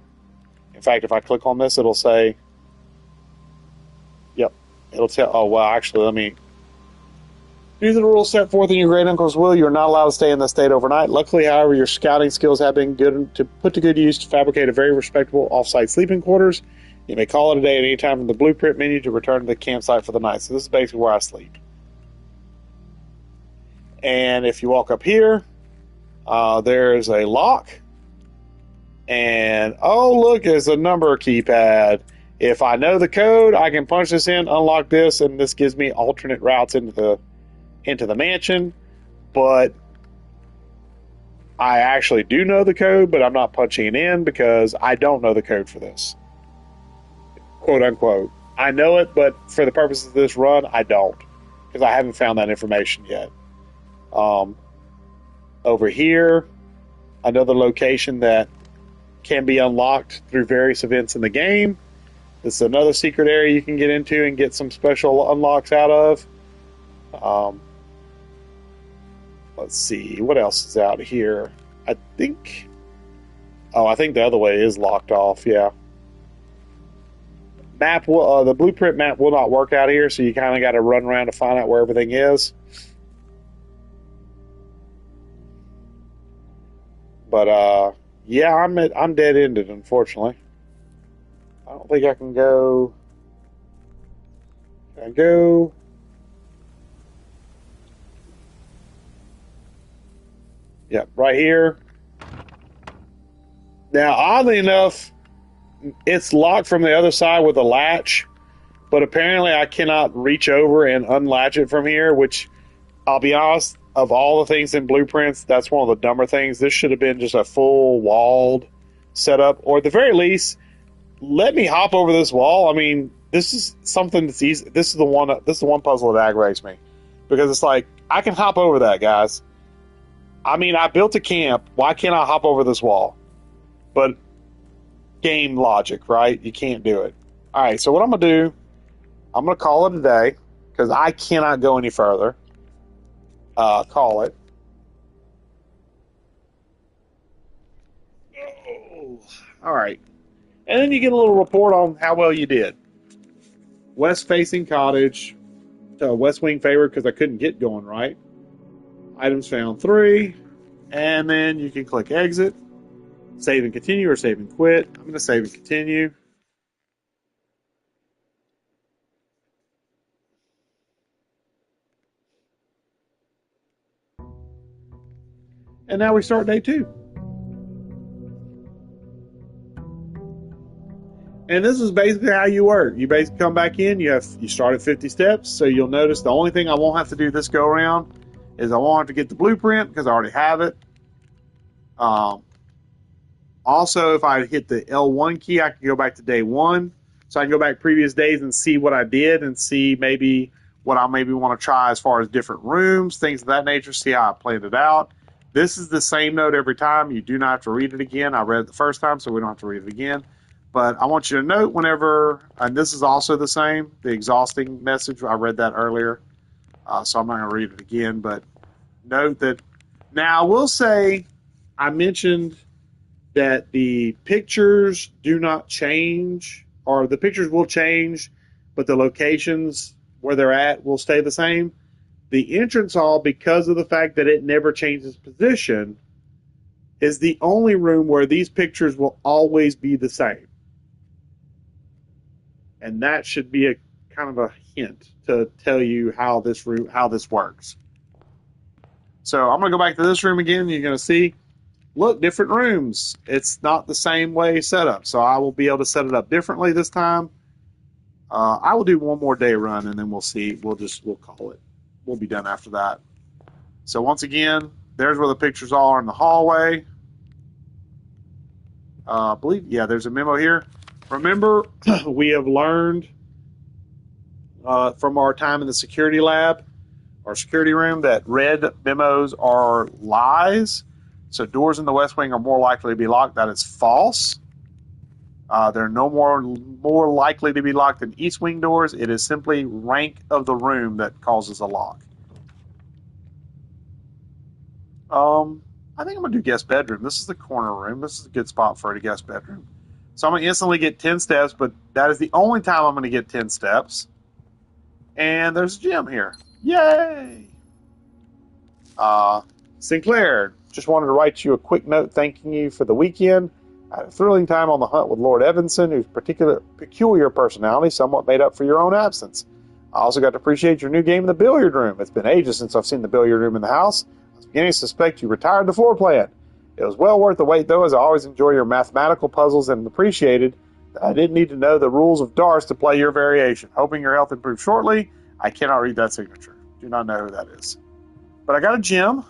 In fact, if I click on this, it'll say, yep. It'll tell, oh, well, actually, let me. Due to the rules set forth in your great uncle's will, you are not allowed to stay in the state overnight. Luckily, however, your scouting skills have been put to good use to fabricate a very respectable off-site sleeping quarters. You may call it a day at any time from the blueprint menu to return to the campsite for the night. So this is basically where I sleep. And if you walk up here, there's a lock. And, oh, look, there's a number keypad. If I know the code, I can punch this in, unlock this, and this gives me alternate routes into the mansion. But I actually do know the code, but I'm not punching it in because I don't know the code for this. Quote unquote. I know it, but for the purposes of this run, I don't, because I haven't found that information yet. Over here, another location that can be unlocked through various events in the game. This is another secret area you can get into and get some special unlocks out of. Let's see, what else is out here? I think the other way is locked off, yeah. The blueprint map will not work out here, so you kind of got to run around to find out where everything is. But yeah, I'm dead ended, unfortunately. I don't think I can go. Can I go? Yeah, right here. Now, oddly enough, it's locked from the other side with a latch, but apparently I cannot reach over and unlatch it from here, which, I'll be honest, of all the things in Blueprints, that's one of the dumber things. This should have been just a full walled setup, or at the very least, let me hop over this wall. I mean, this is something that's easy. This is the one puzzle that aggravates me, because it's like, I can hop over that, guys. I mean, I built a camp. Why can't I hop over this wall? But game logic, right? You can't do it. All right, so what I'm going to do, I'm going to call it a day, because I cannot go any further. Call it. Oh, all right. And then you get a little report on how well you did. West-facing cottage. West wing favored because I couldn't get going right. Items found 3. And then you can click exit. Save and continue or save and quit. I'm going to save and continue. And now we start day 2. And this is basically how you work. You basically come back in, you start at 50 steps, so you'll notice the only thing I won't have to do this go around is I won't have to get the blueprint because I already have it. Also, if I hit the L1 key, I can go back to day 1. So I can go back previous days and see what I did and see maybe what I maybe want to try as far as different rooms, things of that nature, see how I planned it out. This is the same note every time. You do not have to read it again. I read it the first time, so we don't have to read it again. But I want you to note whenever, and this is also the same, the exhausting message. I read that earlier, so I'm not going to read it again. But note that, now I will say, I mentioned that the pictures do not change, or the pictures will change, but the locations where they're at will stay the same. The entrance hall, because of the fact that it never changes position, is the only room where these pictures will always be the same. And that should be a kind of a hint to tell you how this works. So I'm going to go back to this room again. You're going to see, look, different rooms. It's not the same way set up. So I will be able to set it up differently this time. I will do one more day run and then we'll see. We'll call it. We'll be done after that. So once again, there's where the pictures are in the hallway. I believe, yeah, there's a memo here. Remember, we have learned from our time in the security lab, our security room, that red memos are lies. So doors in the West Wing are more likely to be locked. That is false. They're no more likely to be locked than East Wing doors. It is simply rank of the room that causes a lock. I think I'm going to do guest bedroom. This is the corner room. This is a good spot for a guest bedroom. So I'm going to instantly get 10 steps, but that is the only time I'm going to get 10 steps. And there's a gym here. Yay! Sinclair, just wanted to write you a quick note thanking you for the weekend. I had a thrilling time on the hunt with Lord Evanson, whose peculiar personality somewhat made up for your own absence. I also got to appreciate your new game in the billiard room. It's been ages since I've seen the billiard room in the house. I was beginning to suspect you retired the floor plan. It was well worth the wait, though, as I always enjoy your mathematical puzzles and appreciated that I didn't need to know the rules of darts to play your variation. Hoping your health improves shortly. I cannot read that signature. Do not know who that is. But I got a gym,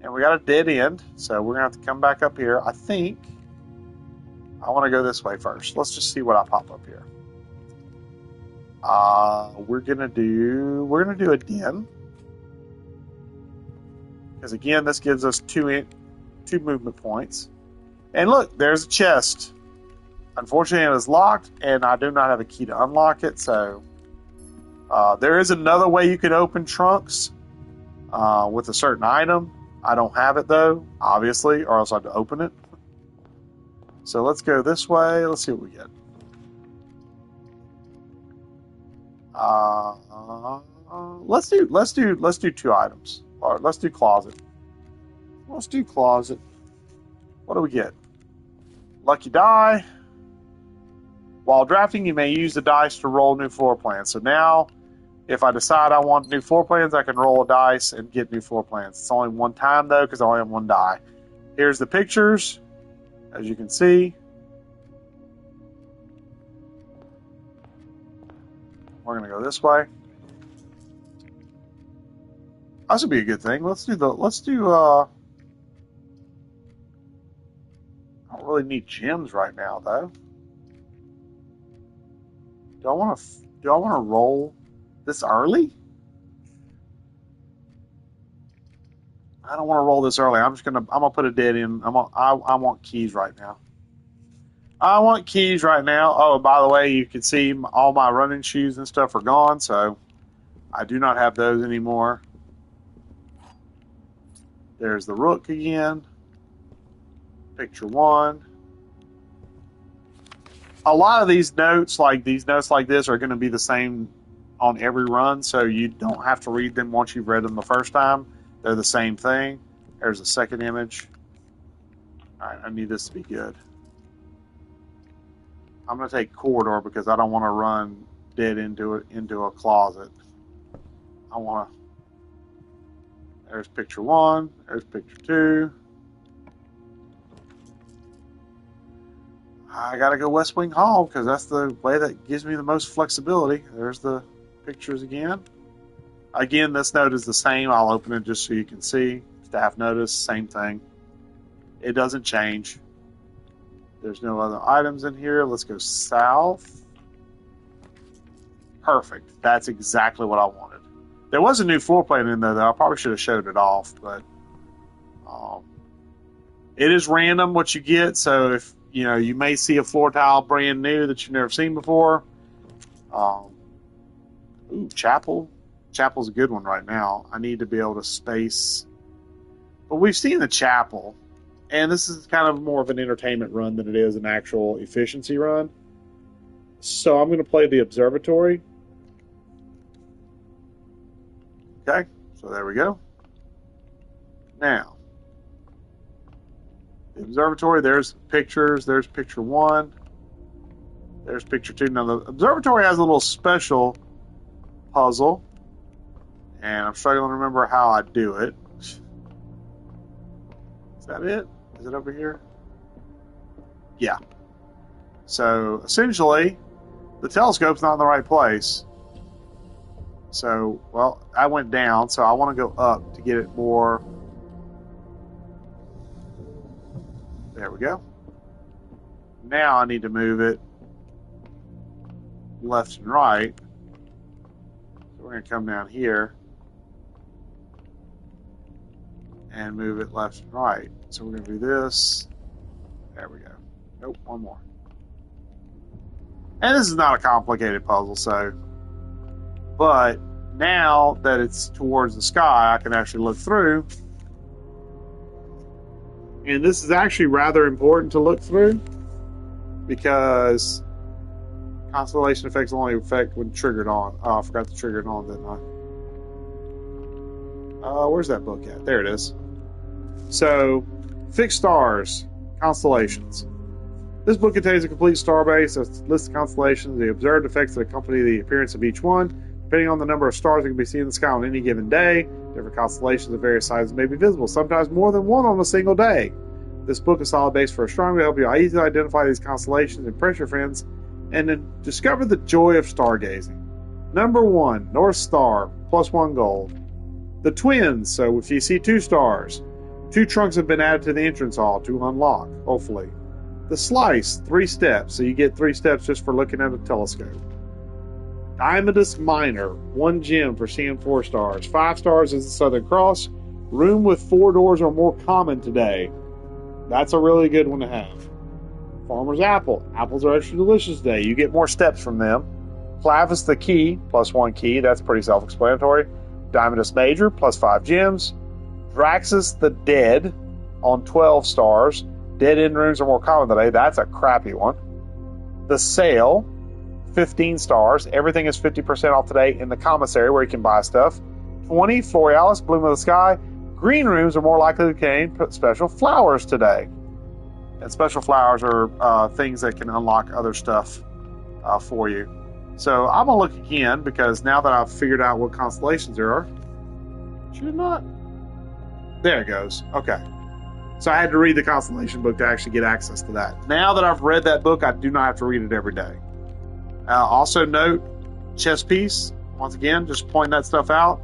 and we got a dead end, so we're going to have to come back up here. I think I want to go this way first. Let's just see what I pop up here. We're gonna do a den, because again, this gives us two movement points. And look, there's a chest. Unfortunately, it is locked, and I do not have a key to unlock it. So there is another way you can open trunks with a certain item. I don't have it though, obviously, or else I have to open it. So let's go this way. Let's see what we get. Let's do 2 items. All right, let's do closet. Let's do closet. What do we get? Lucky die. While drafting, you may use the dice to roll new floor plans. So now, if I decide I want new floor plans, I can roll a dice and get new floor plans. It's only one time though, because I only have 1 die. Here's the pictures, as you can see. We're gonna go this way. This would be a good thing. Let's do I don't really need gems right now though. Do I want to roll this early? I don't want to roll this early. I'm gonna put a dead in. I want keys right now. I want keys right now. Oh, and by the way, you can see all my running shoes and stuff are gone, so I do not have those anymore. There's the rook again. Picture 1. A lot of these notes like this, are going to be the same on every run, so you don't have to read them once you've read them the first time. They're the same thing. There's a second image. Alright, I need this to be good. I'm going to take corridor because I don't want to run dead into a closet. I want to... There's picture 1. There's picture 2. I got to go West Wing Hall because that's the way that gives me the most flexibility. There's the pictures again. Again, this note is the same. I'll open it just so you can see. Staff notice, same thing. It doesn't change. There's no other items in here. Let's go south. Perfect. That's exactly what I wanted. There was a new floor plan in there, though. I probably should have showed it off, but it is random what you get. So if you may see a floor tile brand new that you've never seen before. Ooh, chapel. Chapel's a good one right now. I need to be able to space. But we've seen the chapel, and this is kind of more of an entertainment run than it is an actual efficiency run. So I'm going to play the observatory. Okay, so there we go. Now, the observatory, there's pictures. There's picture 1. There's picture 2. Now, the observatory has a little special puzzle, and I'm struggling to remember how I do it. Is that it? Is it over here? Yeah. So, essentially, the telescope's not in the right place. So, well, I went down, so I want to go up to get it more. There we go. Now I need to move it left and right. So we're going to come down here and move it left and right. So we're going to do this. There we go. Nope, one more. And this is not a complicated puzzle, so. But now that it's towards the sky, I can actually look through. And this is actually rather important to look through because constellation effects only affect when triggered on. Oh, I forgot to trigger it on, didn't I? Where's that book at? There it is. So, fixed stars, constellations. This book contains a complete starbase, a list of constellations, the observed effects that accompany the appearance of each one. Depending on the number of stars that can be seen in the sky on any given day, different constellations of various sizes may be visible, sometimes more than one on a single day. This book is a solid base for astronomy to help you easily identify these constellations, impress your friends, and then discover the joy of stargazing. Number 1, North Star, +1 gold. The twins, so if you see 2 stars, 2 trunks have been added to the entrance hall to unlock, hopefully. The slice, 3 steps, so you get 3 steps just for looking at a telescope. Diamondus Minor, 1 gem for seeing 4 stars. 5 stars is the Southern Cross. Room with 4 doors are more common today. That's a really good one to have. Farmer's Apple. Apples are extra delicious today. You get more steps from them. Clavis the Key, +1 key. That's pretty self-explanatory. Diamondus Major, +5 gems. Draxus the Dead on 12 stars. Dead end rooms are more common today. That's a crappy one. The Sale, 15 stars. Everything is 50% off today in the commissary where you can buy stuff. 20, Florealis, Bloom of the Sky. Green rooms are more likely to contain special flowers today. And special flowers are things that can unlock other stuff for you. So I'm going to look again because now that I've figured out what constellations there are. Should it not? There it goes. Okay. So I had to read the constellation book to actually get access to that. Now that I've read that book, I do not have to read it every day. Also note, chess piece. Once again, just point that stuff out.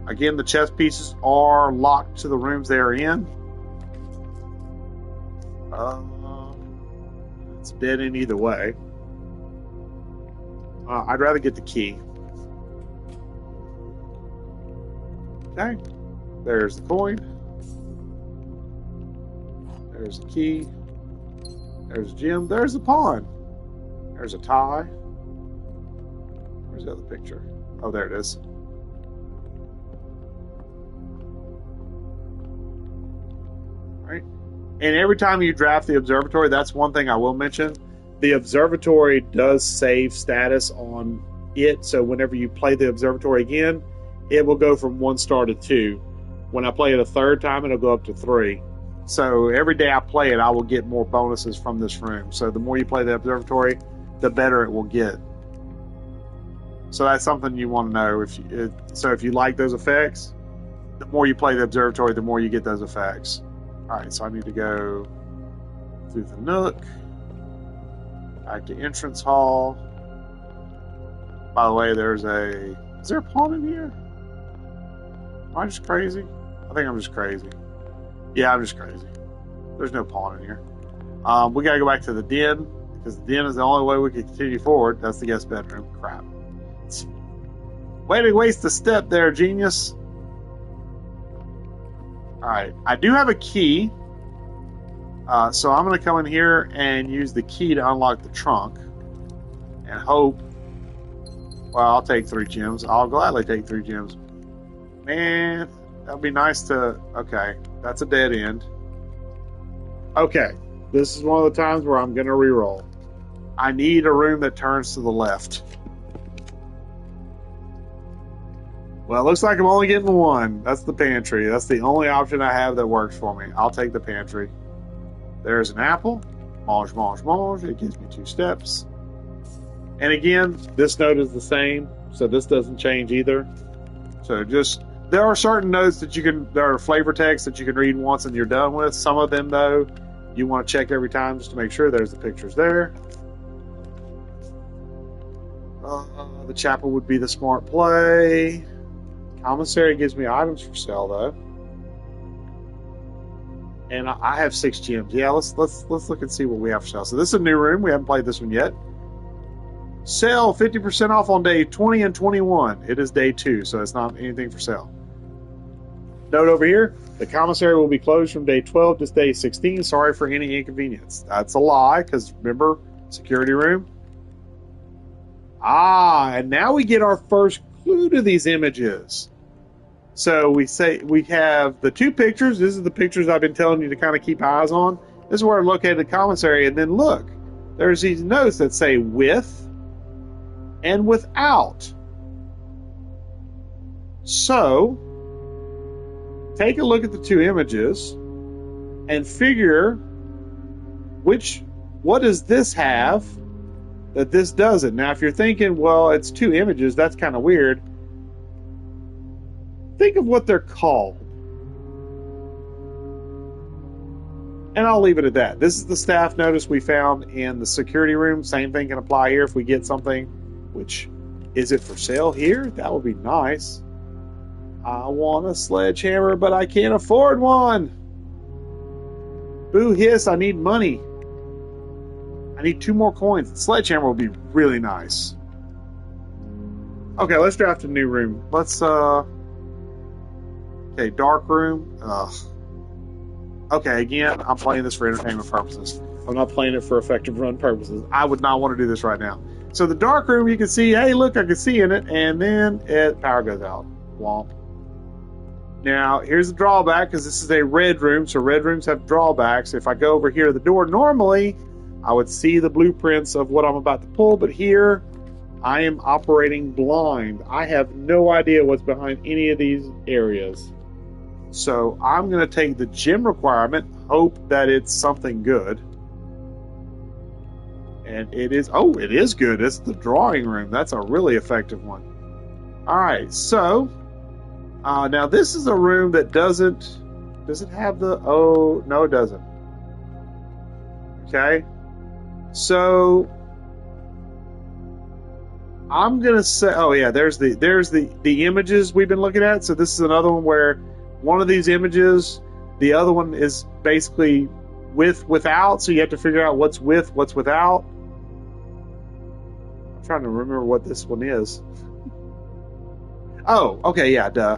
Again, the chess pieces are locked to the rooms they are in. It's dead in either way. I'd rather get the key. Okay. There's the coin. There's the key. There's a gem. There's the pawn. There's a tie. Where's the other picture? Oh, there it is. Right. And every time you draft the observatory, that's one thing I will mention. The observatory does save status on it. So whenever you play the observatory again, it will go from 1 star to 2. When I play it a third time, it'll go up to 3. So every day I play it, I will get more bonuses from this room. So the more you play the observatory, the better it will get. So that's something you want to know. So if you like those effects, the more you play the observatory, the more you get those effects. All right, so I need to go through the nook, back to entrance hall. By the way, is there a pawn in here? Am I just crazy? I think I'm just crazy. Yeah, I'm just crazy. There's no pawn in here. We gotta go back to the den, because the den is the only way we can continue forward. That's the guest bedroom. Crap. Way to waste a step there, genius. Alright, I do have a key. So I'm gonna come in here and use the key to unlock the trunk. And hope. Well, I'll take 3 gems. I'll gladly take 3 gems. Man, that'd be nice to... Okay, that's a dead end. Okay, this is one of the times where I'm going to reroll. I need a room that turns to the left. Well, it looks like I'm only getting one. That's the pantry. That's the only option I have that works for me. I'll take the pantry. There's an apple. Mange, mange, mange. It gives me 2 steps. And again, this note is the same, so this doesn't change either. So there are certain notes there are flavor text that you can read once and you're done with. Some of them, though, you want to check every time just to make sure there's the pictures there. The chapel would be the smart play. Commissary gives me items for sale, though. And I have 6 gems. Yeah, let's look and see what we have for sale. So this is a new room. We haven't played this one yet. Sale 50% off on day 20 and 21. It is day 2, so it's not anything for sale. Note over here, the commissary will be closed from day 12 to day 16. Sorry for any inconvenience. That's a lie, because remember, security room. And now we get our first clue to these images. So we have the 2 pictures. This is the pictures I've been telling you to kind of keep eyes on. This is where I located the commissary, and then look, there's these notes that say with and without. So take a look at the 2 images and figure what does this have that this doesn't. Now, if you're thinking, well, it's 2 images, that's kind of weird. Think of what they're called. And I'll leave it at that. This is the staff notice we found in the security room. Same thing can apply here if we get something. Which, is it for sale here? That would be nice. I want a sledgehammer, but I can't afford one. Boo hiss, I need money. I need 2 more coins. The sledgehammer would be really nice. Okay, let's draft a new room. Okay, dark room. Okay, again, I'm playing this for entertainment purposes. I'm not playing it for effective run purposes. I would not want to do this right now. So the dark room, you can see, hey, look, I can see in it, and then power goes out. Womp. Now, here's the drawback, because this is a red room, so red rooms have drawbacks. If I go over here to the door, normally, I would see the blueprints of what I'm about to pull, but here, I am operating blind. I have no idea what's behind any of these areas. So I'm going to take the gem requirement, hope that it's something good. And it is good. It's the drawing room. That's a really effective one. All right, so now this is a room that does it have the, oh, no, it doesn't. Okay, so I'm going to say, oh yeah, there's the images we've been looking at. So this is another one where one of these images, the other one is basically without, so you have to figure out what's with, what's without. I'm trying to remember what this one is. Oh, okay, yeah, duh.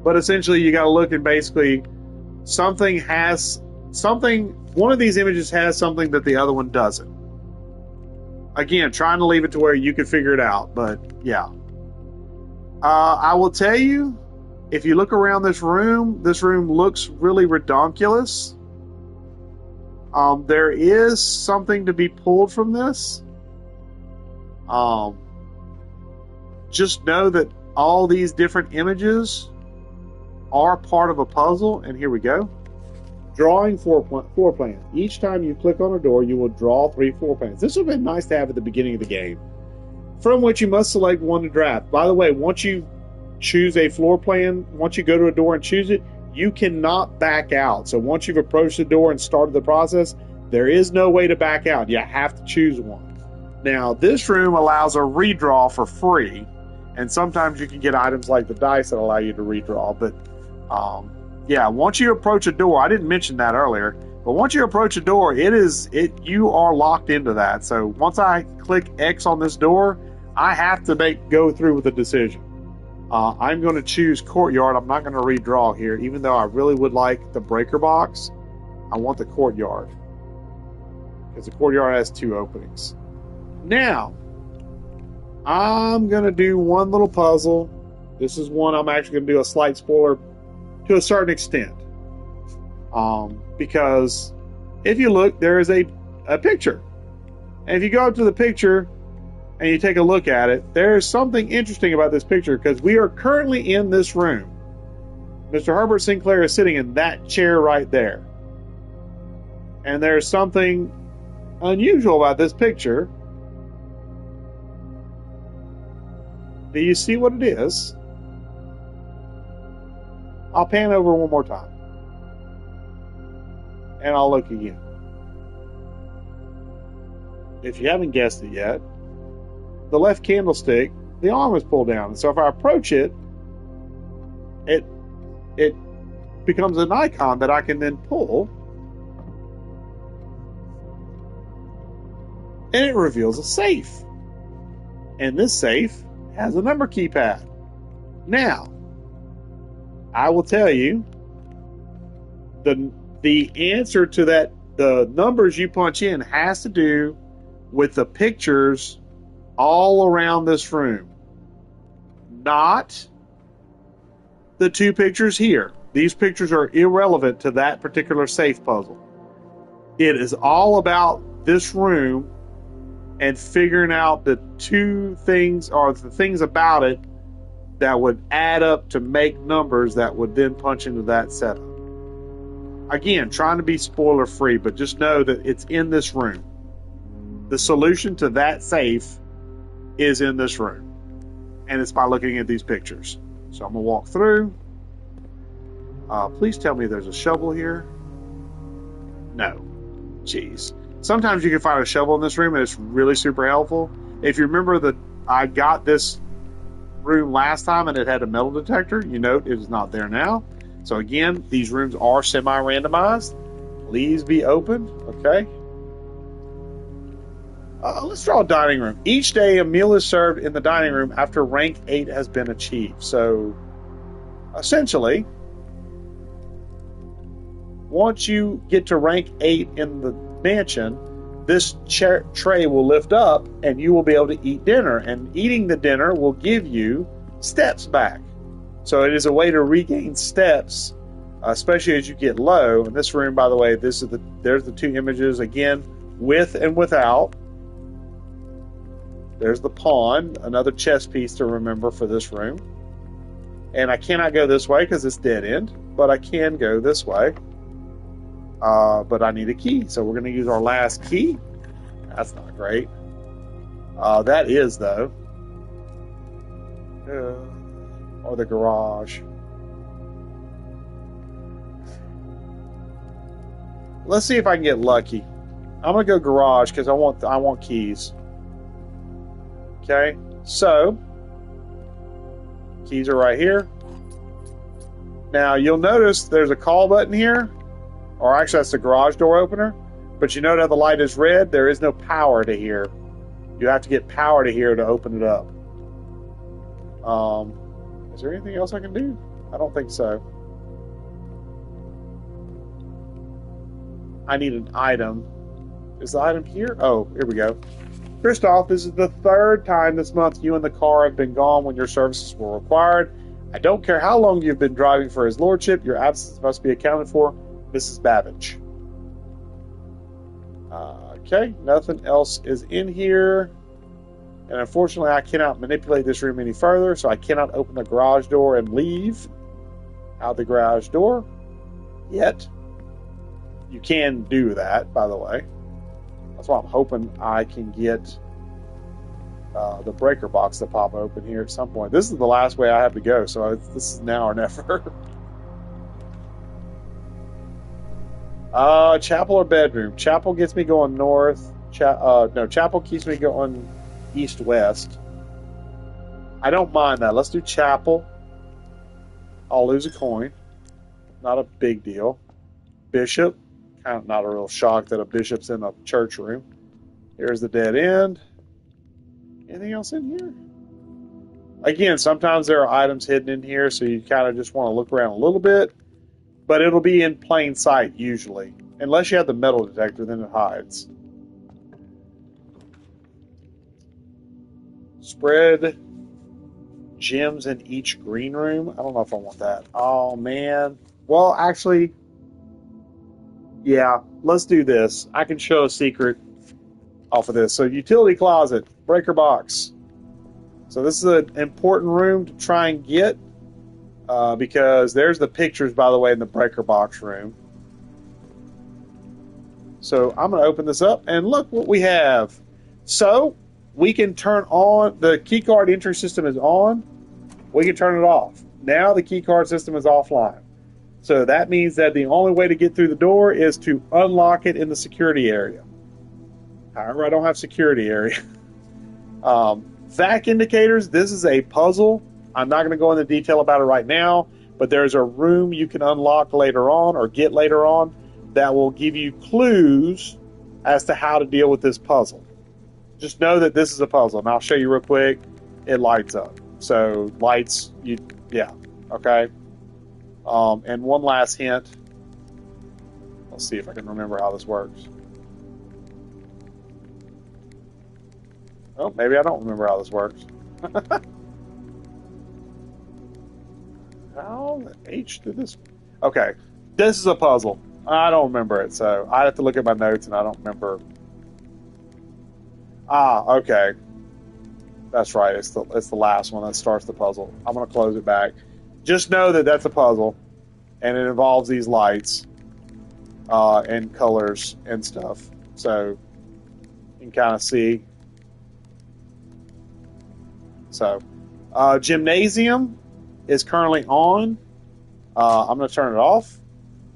But essentially you gotta look and basically one of these images has something that the other one doesn't. Again, trying to leave it to where you can figure it out, but yeah. I will tell you, if you look around this room looks really redonkulous. There is something to be pulled from this. Just know that all these different images are part of a puzzle. And here we go. Drawing floor plans. Each time you click on a door, you will draw 3 floor plans. This would have been nice to have at the beginning of the game, from which you must select one to draft. By the way, once you choose a floor plan, once you go to a door and choose it, you cannot back out. So once you've approached the door and started the process, there is no way to back out. You have to choose one. Now, this room allows a redraw for free, and sometimes you can get items like the dice that allow you to redraw. But yeah, once you approach a door, I didn't mention that earlier, but once you approach a door, you are locked into that. So once I click X on this door, I have to go through with a decision. I'm going to choose courtyard. I'm not going to redraw here, even though I really would like the breaker box. I want the courtyard because the courtyard has 2 openings. Now, I'm going to do one little puzzle. This is one I'm actually going to do a slight spoiler to a certain extent. Because if you look, there is a picture. And if you go up to the picture and you take a look at it, there's something interesting about this picture because we are currently in this room. Mr. Herbert Sinclair is sitting in that chair right there. And there's something unusual about this picture. Do you see what it is? I'll pan over one more time. And I'll look again. If you haven't guessed it yet, the left candlestick, the arm is pulled down. And so if I approach it, it becomes an icon that I can then pull. And it reveals a safe. And this safe has a number keypad. Now, I will tell you, the answer to that, the numbers you punch in has to do with the pictures all around this room. Not the 2 pictures here. These pictures are irrelevant to that particular safe puzzle. It is all about this room and figuring out the 2 things, or the things about it that would add up to make numbers that would then punch into that setup. Again, trying to be spoiler free, but just know that it's in this room. The solution to that safe is in this room. And it's by looking at these pictures. So I'm going to walk through. Please tell me there's a shovel here. No. Jeez. Sometimes you can find a shovel in this room and it's really super helpful. If you remember I got this room last time and it had a metal detector, you note it is not there now. So again, these rooms are semi-randomized. Please be open. Okay. Let's draw a dining room. Each day a meal is served in the dining room after rank 8 has been achieved. So essentially, once you get to rank 8 in the mansion, this tray will lift up and you will be able to eat dinner. And eating the dinner will give you steps back. So it is a way to regain steps, especially as you get low. In this room, by the way, there's the 2 images again, with and without. There's the pawn, another chess piece to remember for this room. And I cannot go this way because it's dead end, but I can go this way. But I need a key, so we're going to use our last key. That's not great. That is, though. Or the garage. Let's see if I can get lucky. I'm going to go garage because I want keys. Okay, so keys are right here. Now you'll notice there's a call button here, or actually that's the garage door opener. But you note how the light is red? There is no power to here. You have to get power to here to open it up. Is there anything else I can do? I don't think so. I need an item. Is the item here? Oh, here we go. Christoph, this is the 3rd time this month you and the car have been gone when your services were required. I don't care how long you've been driving for his lordship. Your absence must be accounted for. Mrs. Babbage. Okay, nothing else is in here. And unfortunately, I cannot manipulate this room any further, so I cannot open the garage door and leave. out the garage door yet. You can do that, by the way. That's why I'm hoping I can get the breaker box to pop open here at some point. This is the last way I have to go, so this is now or never. Chapel or bedroom? Chapel gets me going north. No, chapel keeps me going east-west. I don't mind that. Let's do chapel. I'll lose a coin. Not a big deal. Bishop. Kind of not a real shock that a bishop's in a church room. Here's the dead end. Anything else in here? Again, sometimes there are items hidden in here, so you kind of just want to look around a little bit. But it'll be in plain sight, usually. Unless you have the metal detector, then it hides. Spread gems in each green room. I don't know if I want that. Oh, man. Well, actually, yeah, let's do this. I can show a secret off of this. So, utility closet, breaker box. So, this is an important room to try and get because there's the pictures, by the way, in the breaker box room. So, I'm going to open this up and look what we have. So, we can turn on, the keycard entry system is on. We can turn it off. Now the keycard system is offline. So that means that the only way to get through the door is to unlock it in the security area. However, I don't have security area. Vac indicators, this is a puzzle. I'm not going to go into detail about it right now, but there's a room you can unlock later on or get later on that will give you clues as to how to deal with this puzzle. Just know that this is a puzzle, and I'll show you real quick. It lights up. So lights, okay. And one last hint. Let's see if I can remember how this works. Oh, maybe I don't remember how this works. How the H did this? Okay, this is a puzzle. I don't remember it, so I have to look at my notes, and I don't remember. Okay. That's right. It's the last one that starts the puzzle. I'm going to close it back. Just know that that's a puzzle, and it involves these lights and colors and stuff. So you can kind of see. So gymnasium is currently on. I'm going to turn it off.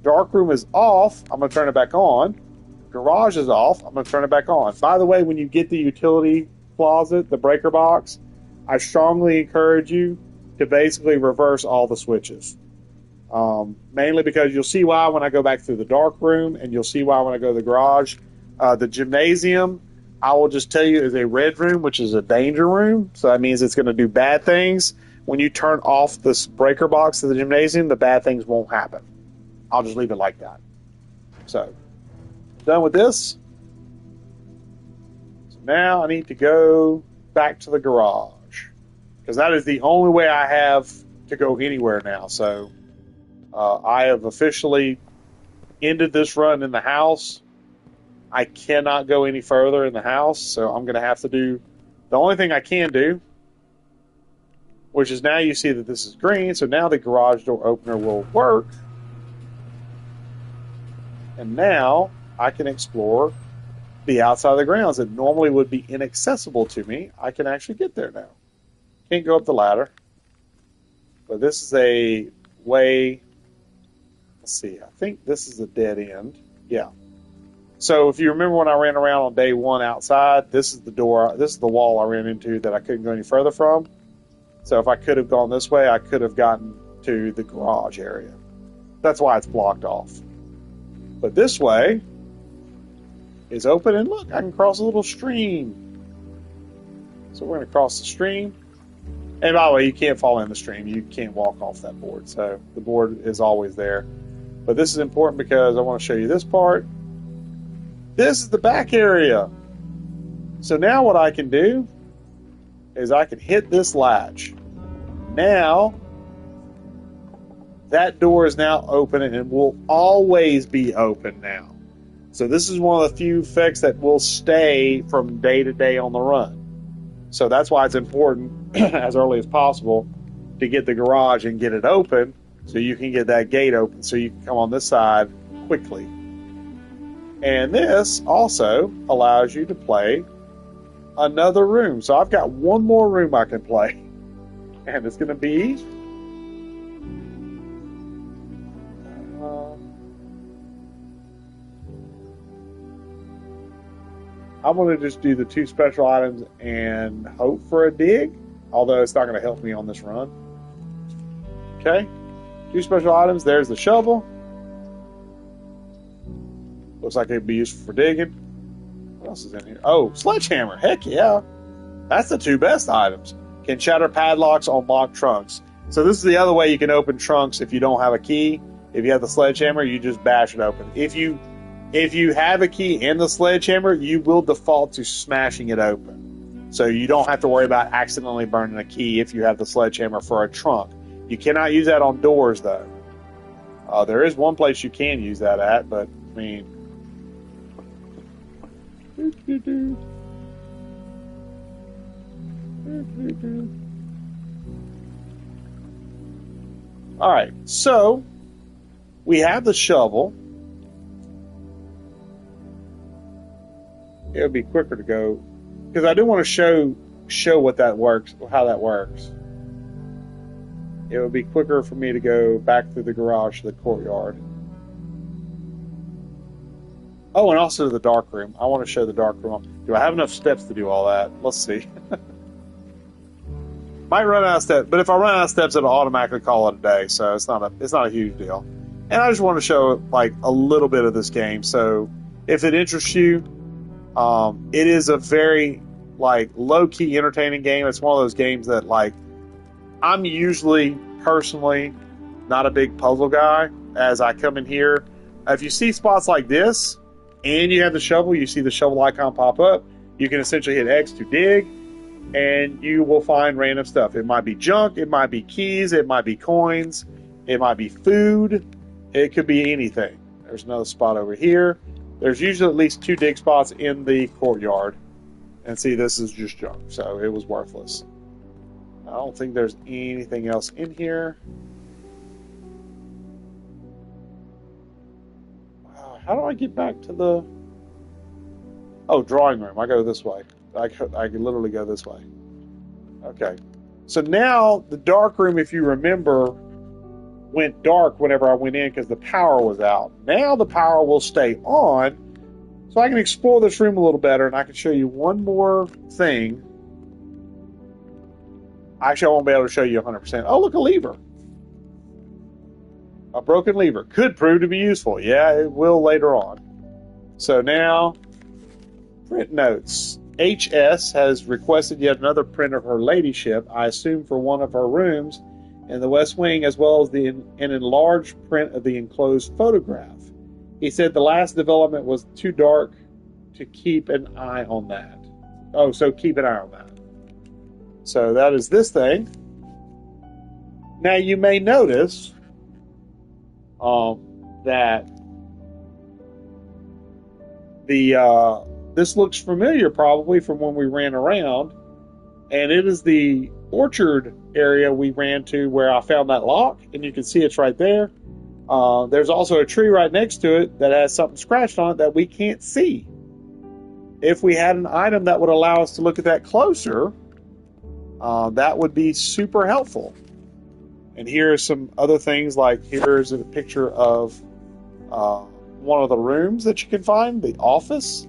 Dark room is off. I'm going to turn it back on. Garage is off. I'm going to turn it back on. By the way, when you get the utility closet, the breaker box, I strongly encourage you to basically reverse all the switches. Mainly because you'll see why when I go back through the dark room, and you'll see why when I go to the garage. The gymnasium, I will just tell you, is a red room, which is a danger room. So that means it's going to do bad things. When you turn off this breaker box to the gymnasium, the bad things won't happen. I'll just leave it like that. So, done with this. So now I need to go back to the garage, because that is the only way I have to go anywhere now. So I have officially ended this run in the house. I cannot go any further in the house, so I'm going to have to do the only thing I can do, which is now you see that this is green, so now the garage door opener will work. And now I can explore the outside of the grounds that normally would be inaccessible to me. I can actually get there now. Can't go up the ladder. But this is a way. Let's see. I think this is a dead end. Yeah. So if you remember when I ran around on day one outside, this is the door. This is the wall I ran into that I couldn't go any further from. So if I could have gone this way, I could have gotten to the garage area. That's why it's blocked off. But this way is open, and look, I can cross a little stream. So we're going to cross the stream. And by the way, you can't fall in the stream. You can't walk off that board. So the board is always there. But this is important because I want to show you this part. This is the back area. So now what I can do is I can hit this latch. Now, that door is now open, and it will always be open now. So this is one of the few effects that will stay from day to day on the run. So that's why it's important as early as possible to get the garage and get it open So you can get that gate open so you can come on this side quickly. And this also allows you to play another room. So I've got one more room I can play. And it's going to be... I'm going to just do the 2 special items and hope for a dig. Although it's not going to help me on this run. Okay. 2 special items. There's the shovel. Looks like it'd be useful for digging. What else is in here? Oh, sledgehammer. Heck yeah. That's the 2 best items. Can shatter padlocks on locked trunks. So this is the other way you can open trunks if you don't have a key. If you have the sledgehammer, you just bash it open. If you have a key and the sledgehammer, you will default to smashing it open. So you don't have to worry about accidentally burning a key if you have the sledgehammer for a trunk. You cannot use that on doors, though. There is one place you can use that at, but, I mean... Alright, so we have the shovel. It would be quicker to go, because I do want to show what that works, how that works. It would be quicker for me to go back through the garage to the courtyard. Oh, and also the dark room. I want to show the dark room. Do I have enough steps to do all that? Let's see. Might run out of steps, but if I run out of steps, it'll automatically call it a day. So it's not a huge deal. And I just want to show like a little bit of this game. So if it interests you, it is a very like low key, entertaining game. It's one of those games that like I'm usually personally not a big puzzle guy. As I come in here, if you see spots like this and you have the shovel, you see the shovel icon pop up. You can essentially hit X to dig. And you will find random stuff. It might be junk, it might be keys, it might be coins, it might be food, it could be anything. There's another spot over here. There's usually at least 2 dig spots in the courtyard. And see, this is just junk, so it was worthless. I don't think there's anything else in here. How do I get back to the... Oh, drawing room. I go this way. I can literally go this way. Okay. So now the dark room, if you remember, went dark whenever I went in because the power was out. Now the power will stay on, so I can explore this room a little better, and I can show you one more thing. Actually, I won't be able to show you 100%. Oh, look, a lever. A broken lever. Could prove to be useful. Yeah, it will later on. So now, print notes. HS has requested yet another print of her ladyship, I assume for one of her rooms in the West Wing, as well as an enlarged print of the enclosed photograph. He said the last development was too dark to keep an eye on that. Oh, so keep an eye on that. So that is this thing. Now you may notice that this looks familiar probably from when we ran around, and it is the orchard area we ran to where I found that lock, and you can see it's right there. There's also a tree right next to it that has something scratched on it that we can't see. If we had an item that would allow us to look at that closer, that would be super helpful. And here are some other things, like here's a picture of one of the rooms that you can find, the office,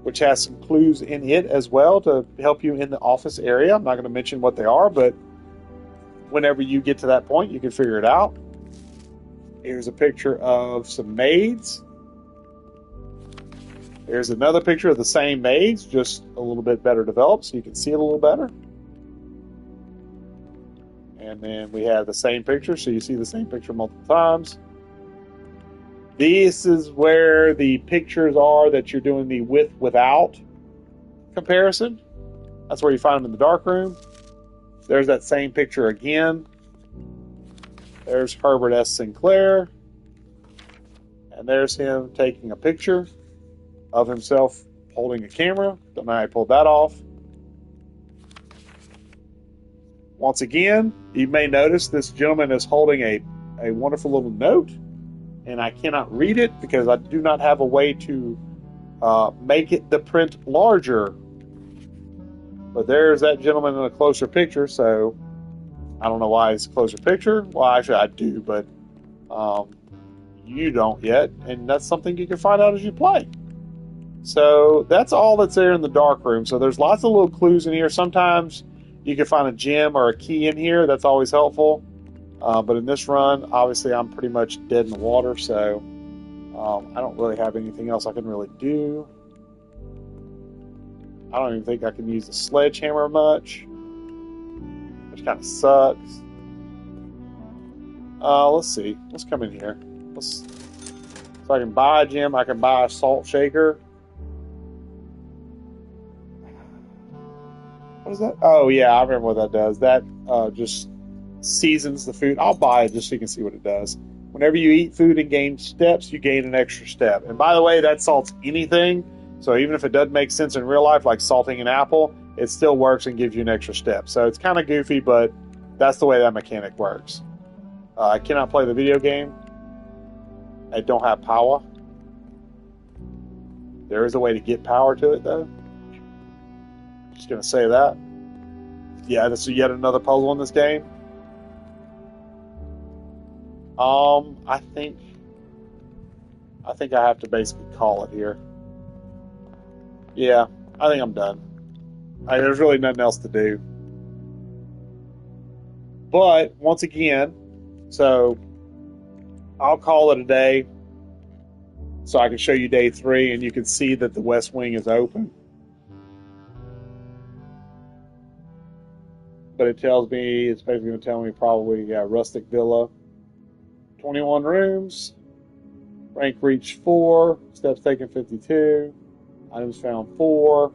which has some clues in it as well to help you in the office area. I'm not going to mention what they are, but whenever you get to that point, you can figure it out. Here's a picture of some maids. Here's another picture of the same maids, just a little bit better developed, so you can see it a little better. And then we have the same picture, so you see the same picture multiple times. This is where the pictures are that you're doing the with-without comparison. That's where you find them in the dark room. There's that same picture again. There's Herbert S. Sinclair. And there's him taking a picture of himself holding a camera. Don't know how he pulled that off. Once again, you may notice this gentleman is holding a a wonderful little note, and I cannot read it because I do not have a way to make it the print larger. But there's that gentleman in a closer picture, so I don't know why it's a closer picture. Well, actually, I do, but you don't yet, and that's something you can find out as you play. So that's all that's there in the dark room. So there's lots of little clues in here. Sometimes you can find a gem or a key in here. That's always helpful. But in this run, obviously, I'm pretty much dead in the water, so I don't really have anything else I can really do. I don't even think I can use the sledgehammer much, which kind of sucks. Let's see. Let's come in here. So I can buy a gem. I can buy a salt shaker. What is that? Oh, yeah, I remember what that does. That just seasons the food. I'll buy it just so you can see what it does. Whenever you eat food and gain steps, you gain an extra step. And by the way, that salts anything. So even if it doesn't make sense in real life, like salting an apple, it still works and gives you an extra step. So it's kind of goofy, but that's the way that mechanic works. I cannot play the video game. I don't have power. There is a way to get power to it, though. Just going to say that. Yeah, this is yet another puzzle in this game. I think I have to basically call it here. Yeah, I think I'm done. There's really nothing else to do. But once again, so I'll call it a day so I can show you day 3 and you can see that the West Wing is open. But it tells me, it's basically going to tell me probably, yeah, rustic villa, 21 rooms, rank reached 4, steps taken 52, items found 4,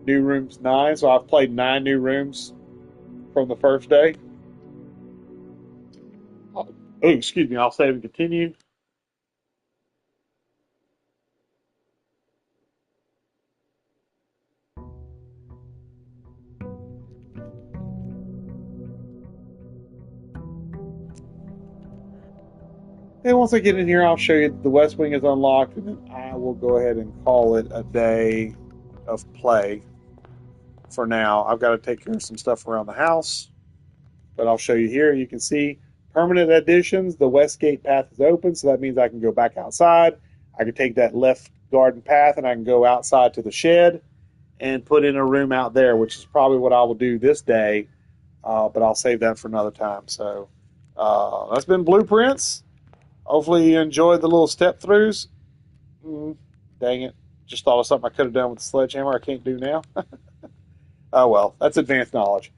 new rooms 9. So I've played 9 new rooms from the first day. Oh, excuse me, I'll save and continue. And once I get in here, I'll show you the West Wing is unlocked, and then I will go ahead and call it a day of play for now. I've got to take care of some stuff around the house, but I'll show you here. You can see permanent additions. The west gate path is open, so that means I can go back outside. I can take that left garden path, and I can go outside to the shed and put in a room out there, which is probably what I will do this day, but I'll save that for another time. So that's been Blueprints. Hopefully you enjoyed the little step throughs. Dang it. Just thought of something I could have done with the sledgehammer I can't do now. Oh well, that's advanced knowledge.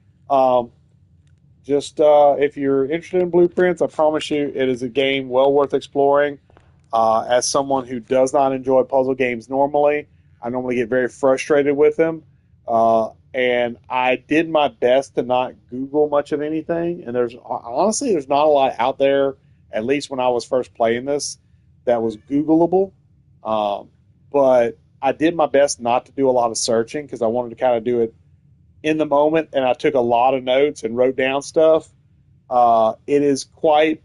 If you're interested in Blueprints, I promise you it is a game well worth exploring. As someone who does not enjoy puzzle games normally, I normally get very frustrated with them. And I did my best to not Google much of anything. And there's not a lot out there, at least when I was first playing this, that was Googleable. But I did my best not to do a lot of searching because I wanted to kind of do it in the moment, and I took a lot of notes and wrote down stuff. It is quite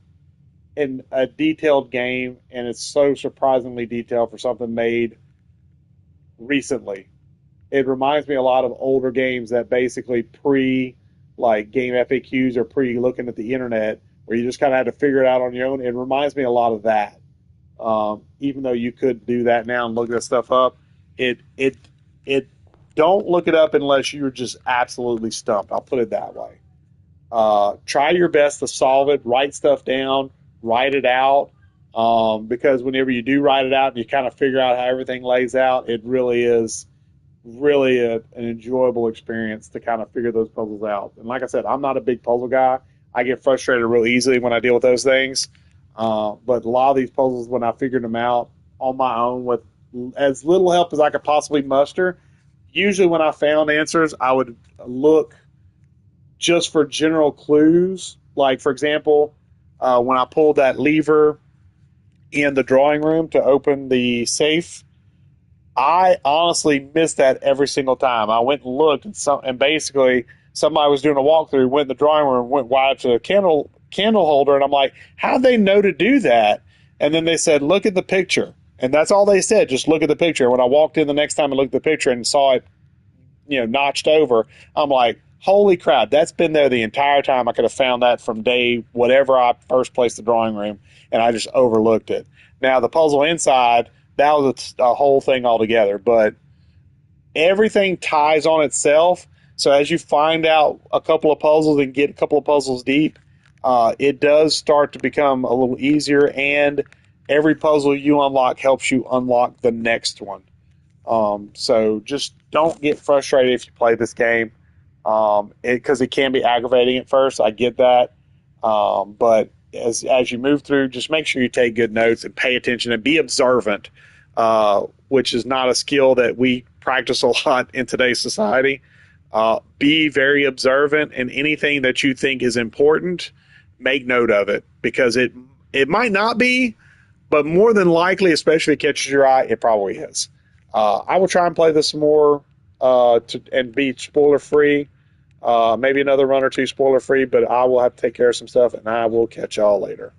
a detailed game, and it's so surprisingly detailed for something made recently. It reminds me a lot of older games that basically like game FAQs or looking at the internet, where you just kind of had to figure it out on your own. It reminds me a lot of that. Even though you could do that now and look that stuff up, it don't look it up unless you're just absolutely stumped. I'll put it that way. Try your best to solve it. Write stuff down. Write it out. Because whenever you do write it out and you kind of figure out how everything lays out, it really is an enjoyable experience to kind of figure those puzzles out. And like I said, I'm not a big puzzle guy. I get frustrated real easily when I deal with those things. But a lot of these puzzles, when I figured them out on my own with as little help as I could possibly muster, usually when I found answers, I would look just for general clues. Like, for example, when I pulled that lever in the drawing room to open the safe, I honestly missed that every single time. I went and looked, and basically somebody was doing a walkthrough, went in the drawing room, went wide to the candle holder, and I'm like, how'd they know to do that? And then they said, look at the picture. And that's all they said, just look at the picture. When I walked in the next time and looked at the picture and saw it, notched over, I'm like, holy crap, that's been there the entire time. I could have found that from day whatever I first placed the drawing room, and I just overlooked it. Now, the puzzle inside, that was a whole thing altogether, but everything ties on itself. So as you find out a couple of puzzles and get a couple of puzzles deep, it does start to become a little easier, and every puzzle you unlock helps you unlock the next one. So just don't get frustrated if you play this game, because it can be aggravating at first. I get that, but as you move through, just make sure you take good notes and pay attention and be observant, which is not a skill that we practice a lot in today's society. Be very observant, and anything that you think is important, make note of it, because it might not be, but more than likely, especially if it catches your eye, it probably is. I will try and play this more and be spoiler free. Maybe another run or two spoiler free, but I will have to take care of some stuff, and I will catch y'all later.